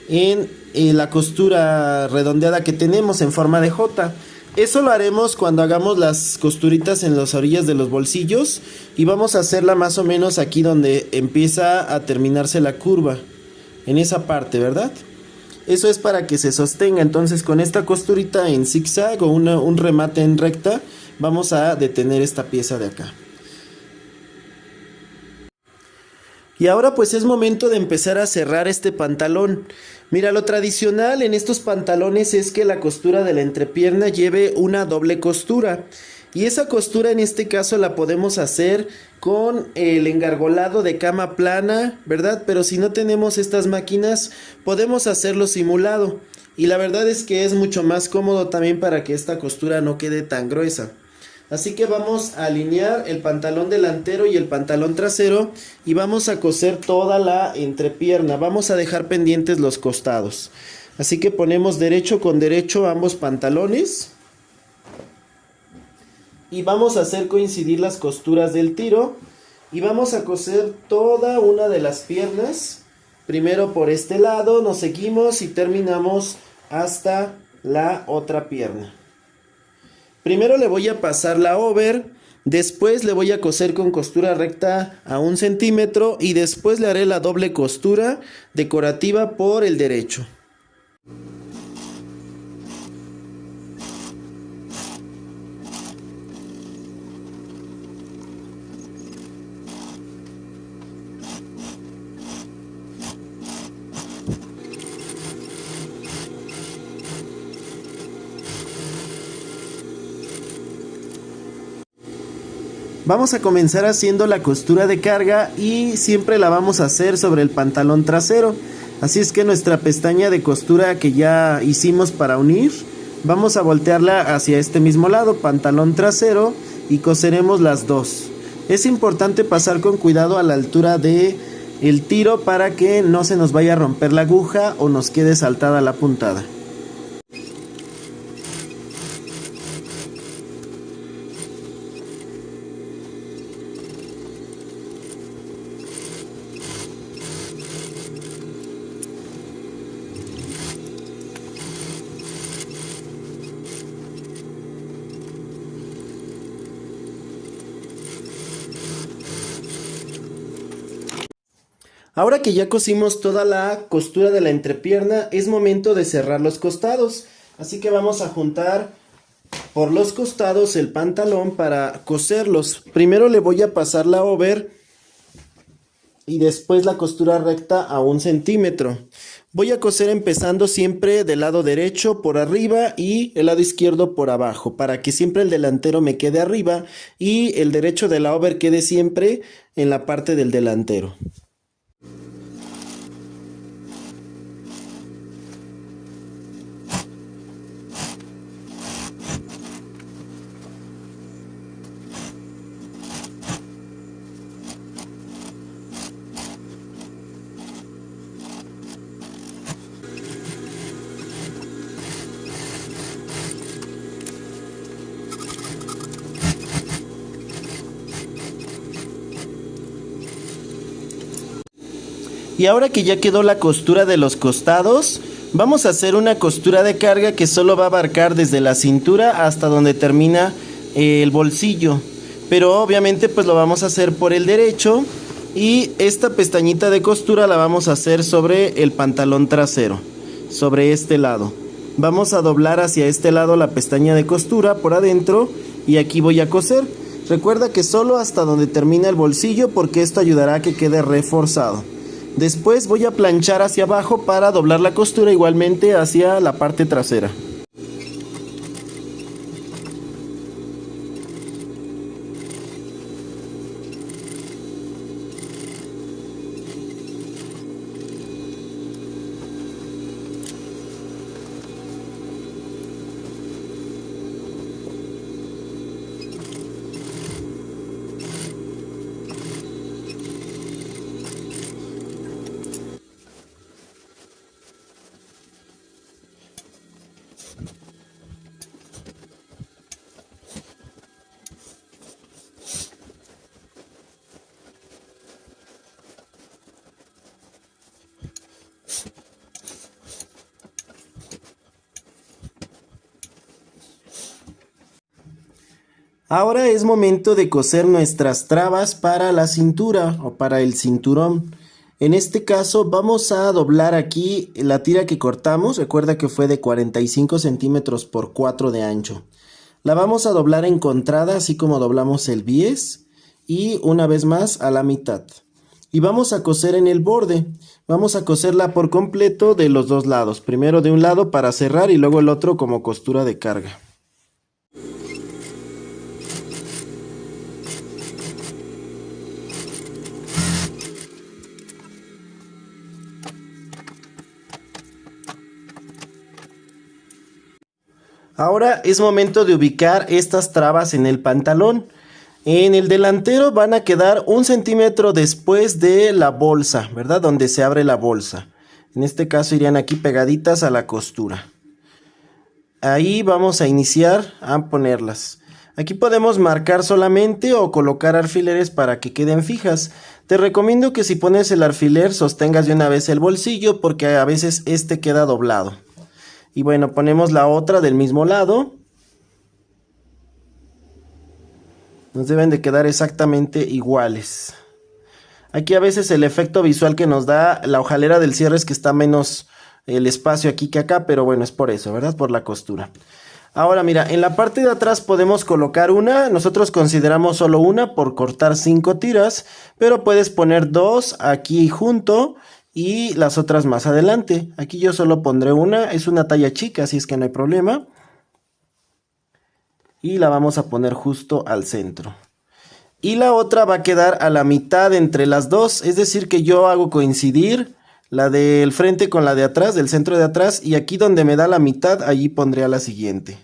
en la costura redondeada que tenemos en forma de J. Eso lo haremos cuando hagamos las costuritas en las orillas de los bolsillos y vamos a hacerla más o menos aquí donde empieza a terminarse la curva, en esa parte, ¿verdad? Eso es para que se sostenga. Entonces con esta costurita en zigzag o un remate en recta vamos a detener esta pieza de acá. Y ahora pues es momento de empezar a cerrar este pantalón. Mira, lo tradicional en estos pantalones es que la costura de la entrepierna lleve una doble costura. Y esa costura en este caso la podemos hacer con el engargolado de cama plana, ¿verdad? Pero si no tenemos estas máquinas, podemos hacerlo simulado. Y la verdad es que es mucho más cómodo también para que esta costura no quede tan gruesa. Así que vamos a alinear el pantalón delantero y el pantalón trasero y vamos a coser toda la entrepierna. Vamos a dejar pendientes los costados. Así que ponemos derecho con derecho ambos pantalones. Y vamos a hacer coincidir las costuras del tiro. Y vamos a coser toda una de las piernas. Primero por este lado, nos seguimos y terminamos hasta la otra pierna. Primero le voy a pasar la over, después le voy a coser con costura recta a 1 centímetro y después le haré la doble costura decorativa por el derecho. Vamos a comenzar haciendo la costura de carga y siempre la vamos a hacer sobre el pantalón trasero. Así es que nuestra pestaña de costura que ya hicimos para unir, vamos a voltearla hacia este mismo lado, pantalón trasero, y coseremos las dos. Es importante pasar con cuidado a la altura de el tiro para que no se nos vaya a romper la aguja o nos quede saltada la puntada. Ahora que ya cosimos toda la costura de la entrepierna, es momento de cerrar los costados. Así que vamos a juntar por los costados el pantalón para coserlos. Primero le voy a pasar la over y después la costura recta a 1 centímetro. Voy a coser empezando siempre del lado derecho por arriba y el lado izquierdo por abajo, para que siempre el delantero me quede arriba y el derecho de la over quede siempre en la parte del delantero. Y ahora que ya quedó la costura de los costados, vamos a hacer una costura de carga que solo va a abarcar desde la cintura hasta donde termina el bolsillo. Pero obviamente pues lo vamos a hacer por el derecho y esta pestañita de costura la vamos a hacer sobre el pantalón trasero, sobre este lado. Vamos a doblar hacia este lado la pestaña de costura por adentro y aquí voy a coser. Recuerda que solo hasta donde termina el bolsillo porque esto ayudará a que quede reforzado. Después voy a planchar hacia abajo para doblar la costura igualmente hacia la parte trasera. Ahora es momento de coser nuestras trabas para la cintura o para el cinturón. En este caso vamos a doblar aquí la tira que cortamos. Recuerda que fue de 45 centímetros por 4 de ancho. La vamos a doblar en contrada, así como doblamos el bies, y una vez más a la mitad. Y vamos a coser en el borde. Vamos a coserla por completo de los dos lados. Primero de un lado para cerrar y luego el otro como costura de carga. Ahora es momento de ubicar estas trabas en el pantalón. En el delantero van a quedar 1 centímetro después de la bolsa, ¿verdad? Donde se abre la bolsa. En este caso irían aquí pegaditas a la costura. Ahí vamos a iniciar a ponerlas. Aquí podemos marcar solamente o colocar alfileres para que queden fijas. Te recomiendo que si pones el alfiler sostengas de una vez el bolsillo porque a veces este queda doblado. Y bueno, ponemos la otra del mismo lado. Nos deben de quedar exactamente iguales. Aquí a veces el efecto visual que nos da la hojalera del cierre es que está menos el espacio aquí que acá, pero bueno, es por eso, ¿verdad? Por la costura. Ahora mira, en la parte de atrás podemos colocar una. Nosotros consideramos solo una por cortar 5 tiras, pero puedes poner 2 aquí junto y las otras más adelante. Aquí yo solo pondré una, es una talla chica, así es que no hay problema. Y la vamos a poner justo al centro. Y la otra va a quedar a la mitad entre las dos, es decir que yo hago coincidir la del frente con la de atrás, del centro de atrás, y aquí donde me da la mitad, allí pondré a la siguiente.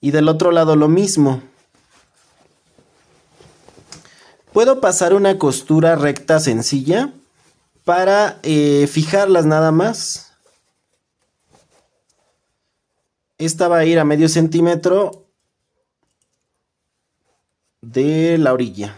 Y del otro lado lo mismo. Puedo pasar una costura recta sencilla para fijarlas nada más. Esta va a ir a medio centímetro de la orilla.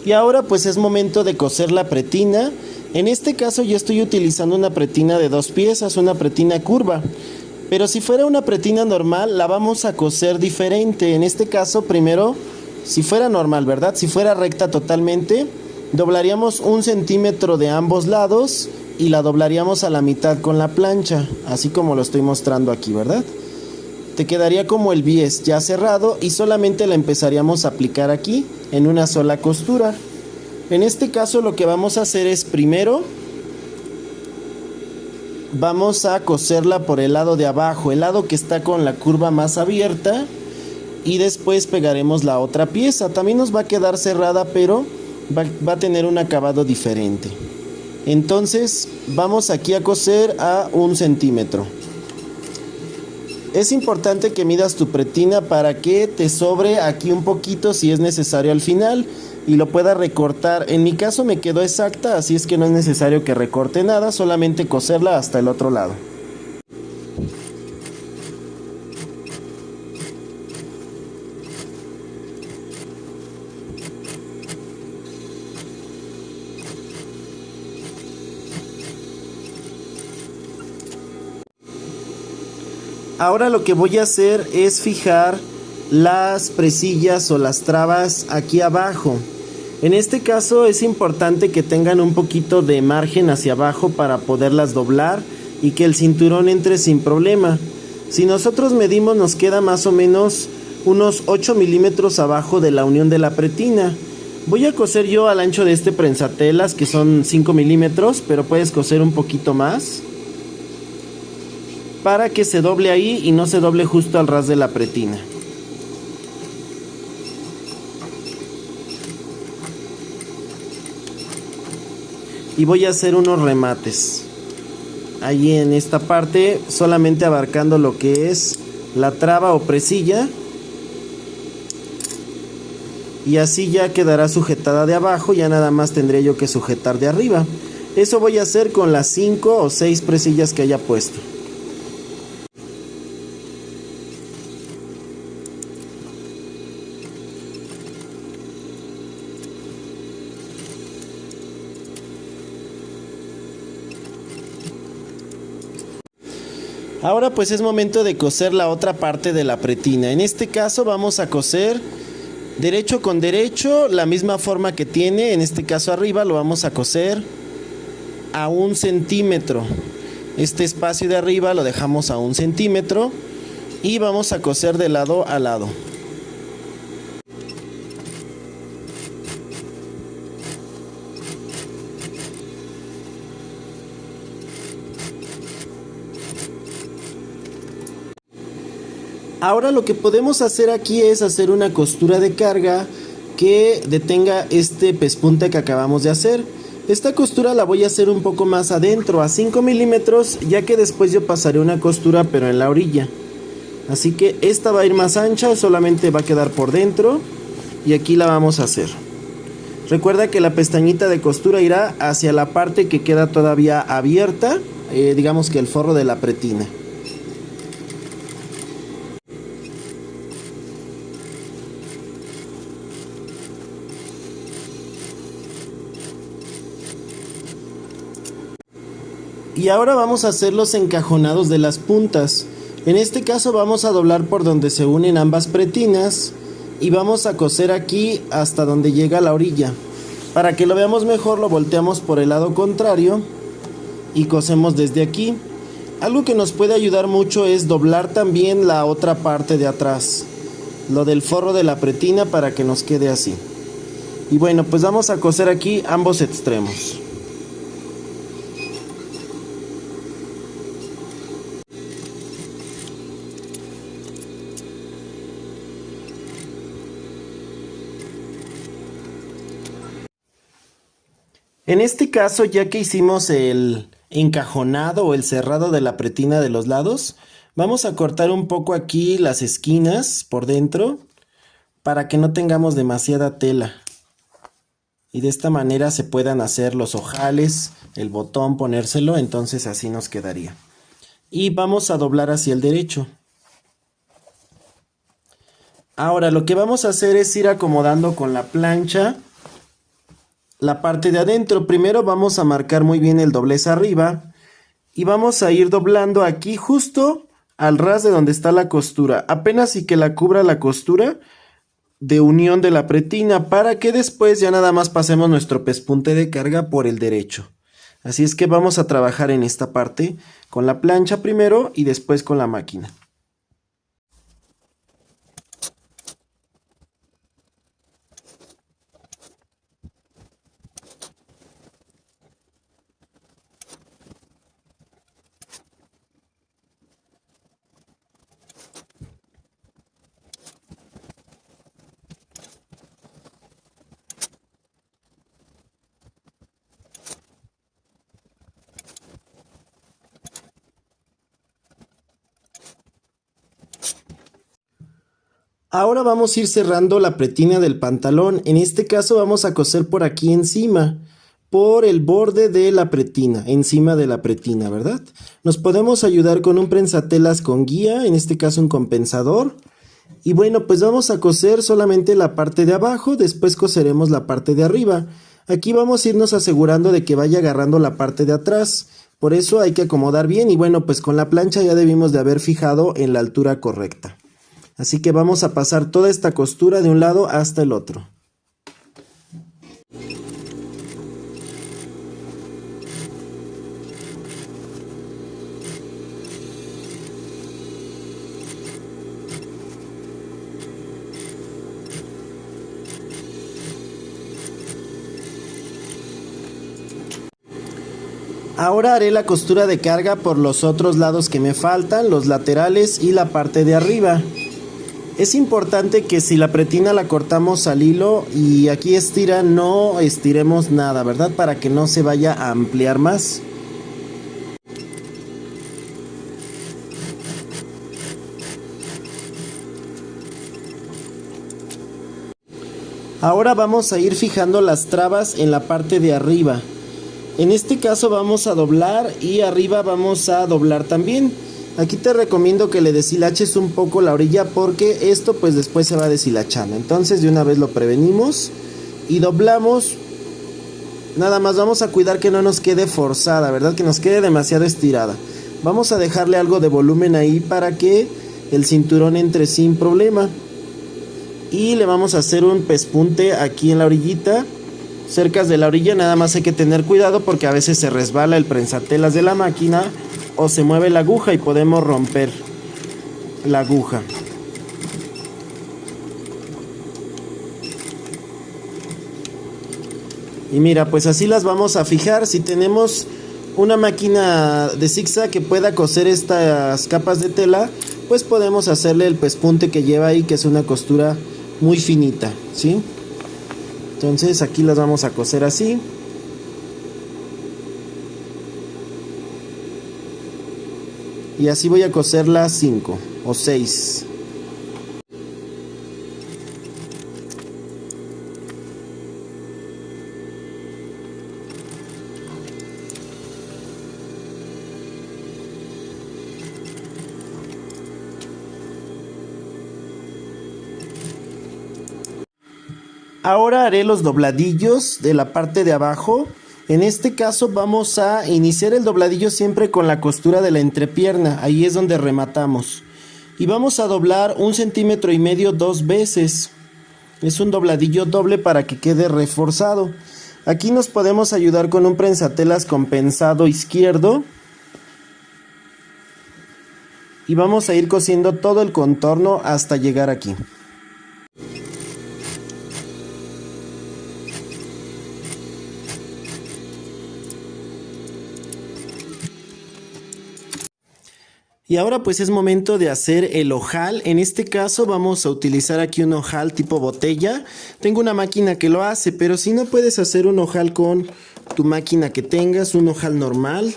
Y ahora pues es momento de coser la pretina. En este caso yo estoy utilizando una pretina de 2 piezas, una pretina curva. Pero si fuera una pretina normal la vamos a coser diferente. En este caso primero, si fuera normal, ¿verdad? Si fuera recta totalmente, doblaríamos 1 centímetro de ambos lados y la doblaríamos a la mitad con la plancha, así como lo estoy mostrando aquí, ¿verdad? Te quedaría como el bies ya cerrado y solamente la empezaríamos a aplicar aquí en una sola costura. En este caso lo que vamos a hacer es primero vamos a coserla por el lado de abajo, el lado que está con la curva más abierta, y después pegaremos la otra pieza. También nos va a quedar cerrada, pero va a tener un acabado diferente. Entonces vamos aquí a coser a 1 centímetro. Es importante que midas tu pretina para que te sobre aquí un poquito si es necesario al final y lo puedas recortar. En mi caso me quedó exacta, así es que no es necesario que recorte nada, solamente coserla hasta el otro lado. Ahora lo que voy a hacer es fijar las presillas o las trabas aquí abajo. En este caso es importante que tengan un poquito de margen hacia abajo para poderlas doblar y que el cinturón entre sin problema. Si nosotros medimos nos queda más o menos unos 8 milímetros abajo de la unión de la pretina. Voy a coser yo al ancho de este prensatelas, que son 5 milímetros, pero puedes coser un poquito más para que se doble ahí y no se doble justo al ras de la pretina. Y voy a hacer unos remates ahí en esta parte, solamente abarcando lo que es la traba o presilla, y así ya quedará sujetada de abajo. Ya nada más tendré yo que sujetar de arriba. Eso voy a hacer con las 5 o 6 presillas que haya puesto. Ahora pues es momento de coser la otra parte de la pretina. En este caso vamos a coser derecho con derecho, la misma forma que tiene, en este caso arriba lo vamos a coser a 1 centímetro. Este espacio de arriba lo dejamos a 1 centímetro y vamos a coser de lado a lado. Ahora lo que podemos hacer aquí es hacer una costura de carga que detenga este pespunte que acabamos de hacer. Esta costura la voy a hacer un poco más adentro, a 5 milímetros, ya que después yo pasaré una costura pero en la orilla. Así que esta va a ir más ancha, solamente va a quedar por dentro y aquí la vamos a hacer. Recuerda que la pestañita de costura irá hacia la parte que queda todavía abierta, digamos que el forro de la pretina. Y ahora vamos a hacer los encajonados de las puntas. En este caso vamos a doblar por donde se unen ambas pretinas y vamos a coser aquí hasta donde llega la orilla. Para que lo veamos mejor lo volteamos por el lado contrario y cosemos desde aquí. Algo que nos puede ayudar mucho es doblar también la otra parte de atrás, lo del forro de la pretina, para que nos quede así. Y bueno, pues vamos a coser aquí ambos extremos. En este caso, ya que hicimos el encajonado o el cerrado de la pretina de los lados, vamos a cortar un poco aquí las esquinas por dentro para que no tengamos demasiada tela. Y de esta manera se puedan hacer los ojales, el botón, ponérselo, entonces así nos quedaría. Y vamos a doblar hacia el derecho. Ahora lo que vamos a hacer es ir acomodando con la plancha la parte de adentro. Primero vamos a marcar muy bien el doblez arriba y vamos a ir doblando aquí justo al ras de donde está la costura, apenas y que la cubra la costura de unión de la pretina, para que después ya nada más pasemos nuestro pespunte de carga por el derecho. Así es que vamos a trabajar en esta parte con la plancha primero y después con la máquina. Ahora vamos a ir cerrando la pretina del pantalón. En este caso vamos a coser por aquí encima, por el borde de la pretina, encima de la pretina, ¿verdad? Nos podemos ayudar con un prensatelas con guía, en este caso un compensador. Y bueno, pues vamos a coser solamente la parte de abajo, después coseremos la parte de arriba. Aquí vamos a irnos asegurando de que vaya agarrando la parte de atrás. Por eso hay que acomodar bien y bueno, pues con la plancha ya debimos de haber fijado en la altura correcta. Así que vamos a pasar toda esta costura de un lado hasta el otro. Ahora haré la costura de carga por los otros lados que me faltan, los laterales y la parte de arriba. Es importante que si la pretina la cortamos al hilo y aquí estira, no estiremos nada, ¿verdad? Para que no se vaya a ampliar más. Ahora vamos a ir fijando las trabas en la parte de arriba. En este caso vamos a doblar y arriba vamos a doblar también. Aquí te recomiendo que le deshilaches un poco la orilla porque esto pues después se va deshilachando. Entonces de una vez lo prevenimos y doblamos. Nada más vamos a cuidar que no nos quede forzada, ¿verdad? Que nos quede demasiado estirada. Vamos a dejarle algo de volumen ahí para que el cinturón entre sin problema. Y le vamos a hacer un pespunte aquí en la orillita, cerca de la orilla. Nada más hay que tener cuidado porque a veces se resbala el prensatelas de la máquina o se mueve la aguja y podemos romper la aguja. Y mira, pues así las vamos a fijar. Si tenemos una máquina de zigzag que pueda coser estas capas de tela, pues podemos hacerle el pespunte que lleva ahí, que es una costura muy finita, ¿sí? Entonces aquí las vamos a coser así. Y así voy a coser las 5 o 6. Ahora haré los dobladillos de la parte de abajo. En este caso vamos a iniciar el dobladillo siempre con la costura de la entrepierna. Ahí es donde rematamos. Y vamos a doblar 1,5 centímetros dos veces. Es un dobladillo doble para que quede reforzado. Aquí nos podemos ayudar con un prensatelas compensado izquierdo. Y vamos a ir cosiendo todo el contorno hasta llegar aquí. Y ahora pues es momento de hacer el ojal. En este caso vamos a utilizar aquí un ojal tipo botella. Tengo una máquina que lo hace, pero si no puedes hacer un ojal con tu máquina que tengas, un ojal normal.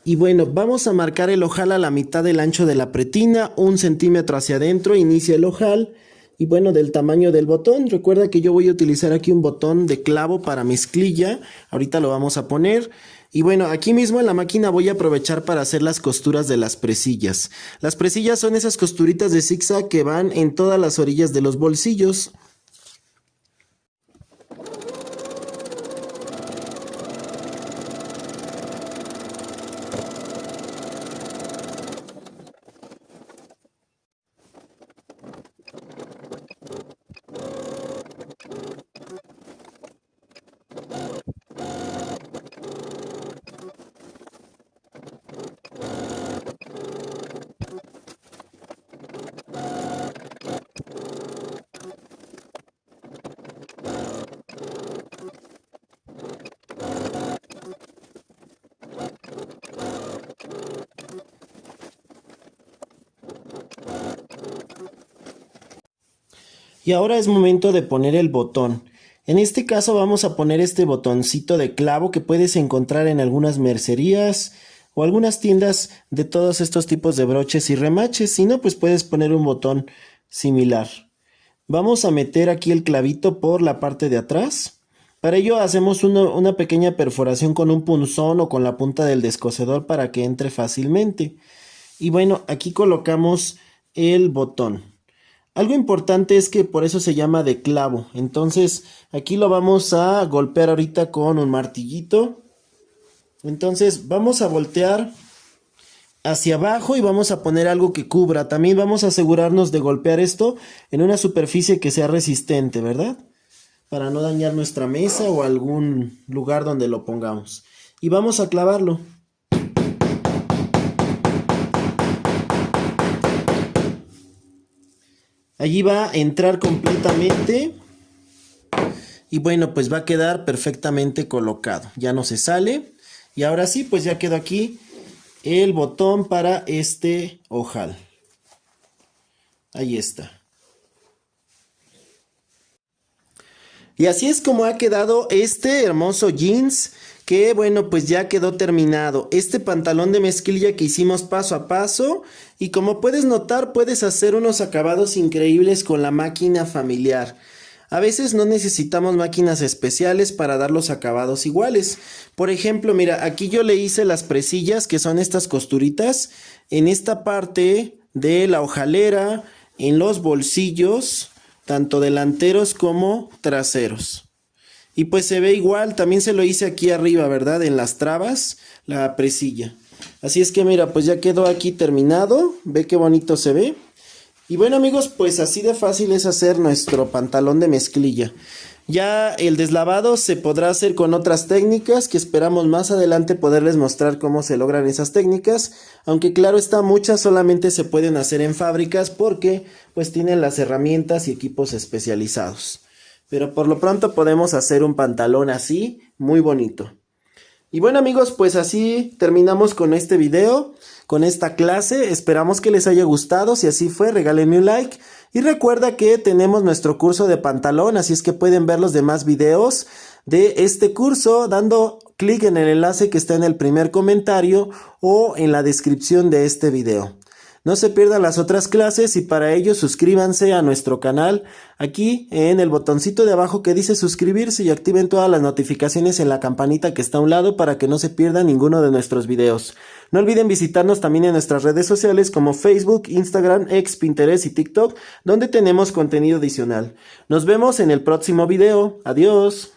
Y bueno, vamos a marcar el ojal a la mitad del ancho de la pretina, 1 centímetro hacia adentro, inicia el ojal. Y bueno, del tamaño del botón, recuerda que yo voy a utilizar aquí un botón de clavo para mezclilla. Ahorita lo vamos a poner. Y bueno, aquí mismo en la máquina voy a aprovechar para hacer las costuras de las presillas. Las presillas son esas costuritas de zigzag que van en todas las orillas de los bolsillos. Y ahora es momento de poner el botón. En este caso vamos a poner este botoncito de clavo que puedes encontrar en algunas mercerías o algunas tiendas de todos estos tipos de broches y remaches. Si no, pues puedes poner un botón similar. Vamos a meter aquí el clavito por la parte de atrás. Para ello hacemos una pequeña perforación con un punzón o con la punta del descosedor para que entre fácilmente. Y bueno, aquí colocamos el botón. Algo importante es que por eso se llama de clavo. Entonces aquí lo vamos a golpear ahorita con un martillito. Entonces vamos a voltear hacia abajo y vamos a poner algo que cubra. También vamos a asegurarnos de golpear esto en una superficie que sea resistente, ¿verdad? Para no dañar nuestra mesa o algún lugar donde lo pongamos. Y vamos a clavarlo. Allí va a entrar completamente. Y bueno, pues va a quedar perfectamente colocado. Ya no se sale. Y ahora sí, pues ya quedó aquí el botón para este ojal. Ahí está. Y así es como ha quedado este hermoso jeans, que bueno, pues ya quedó terminado. Este pantalón de mezclilla que hicimos paso a paso, y como puedes notar, puedes hacer unos acabados increíbles con la máquina familiar. A veces no necesitamos máquinas especiales para dar los acabados iguales. Por ejemplo, mira, aquí yo le hice las presillas, que son estas costuritas, en esta parte de la hojalera, en los bolsillos, tanto delanteros como traseros. Y pues se ve igual, también se lo hice aquí arriba, ¿verdad? En las trabas, la presilla. Así es que mira, pues ya quedó aquí terminado. Ve qué bonito se ve. Y bueno amigos, pues así de fácil es hacer nuestro pantalón de mezclilla. Ya el deslavado se podrá hacer con otras técnicas que esperamos más adelante poderles mostrar cómo se logran esas técnicas. Aunque claro está, muchas solamente se pueden hacer en fábricas porque pues tienen las herramientas y equipos especializados. Pero por lo pronto podemos hacer un pantalón así, muy bonito. Y bueno amigos, pues así terminamos con este video, con esta clase. Esperamos que les haya gustado. Si así fue, regálenme un like. Y recuerda que tenemos nuestro curso de pantalón, así es que pueden ver los demás videos de este curso dando clic en el enlace que está en el primer comentario o en la descripción de este video. No se pierdan las otras clases y para ello suscríbanse a nuestro canal aquí en el botoncito de abajo que dice suscribirse y activen todas las notificaciones en la campanita que está a un lado para que no se pierdan ninguno de nuestros videos. No olviden visitarnos también en nuestras redes sociales como Facebook, Instagram, X, Pinterest y TikTok, donde tenemos contenido adicional. Nos vemos en el próximo video. Adiós.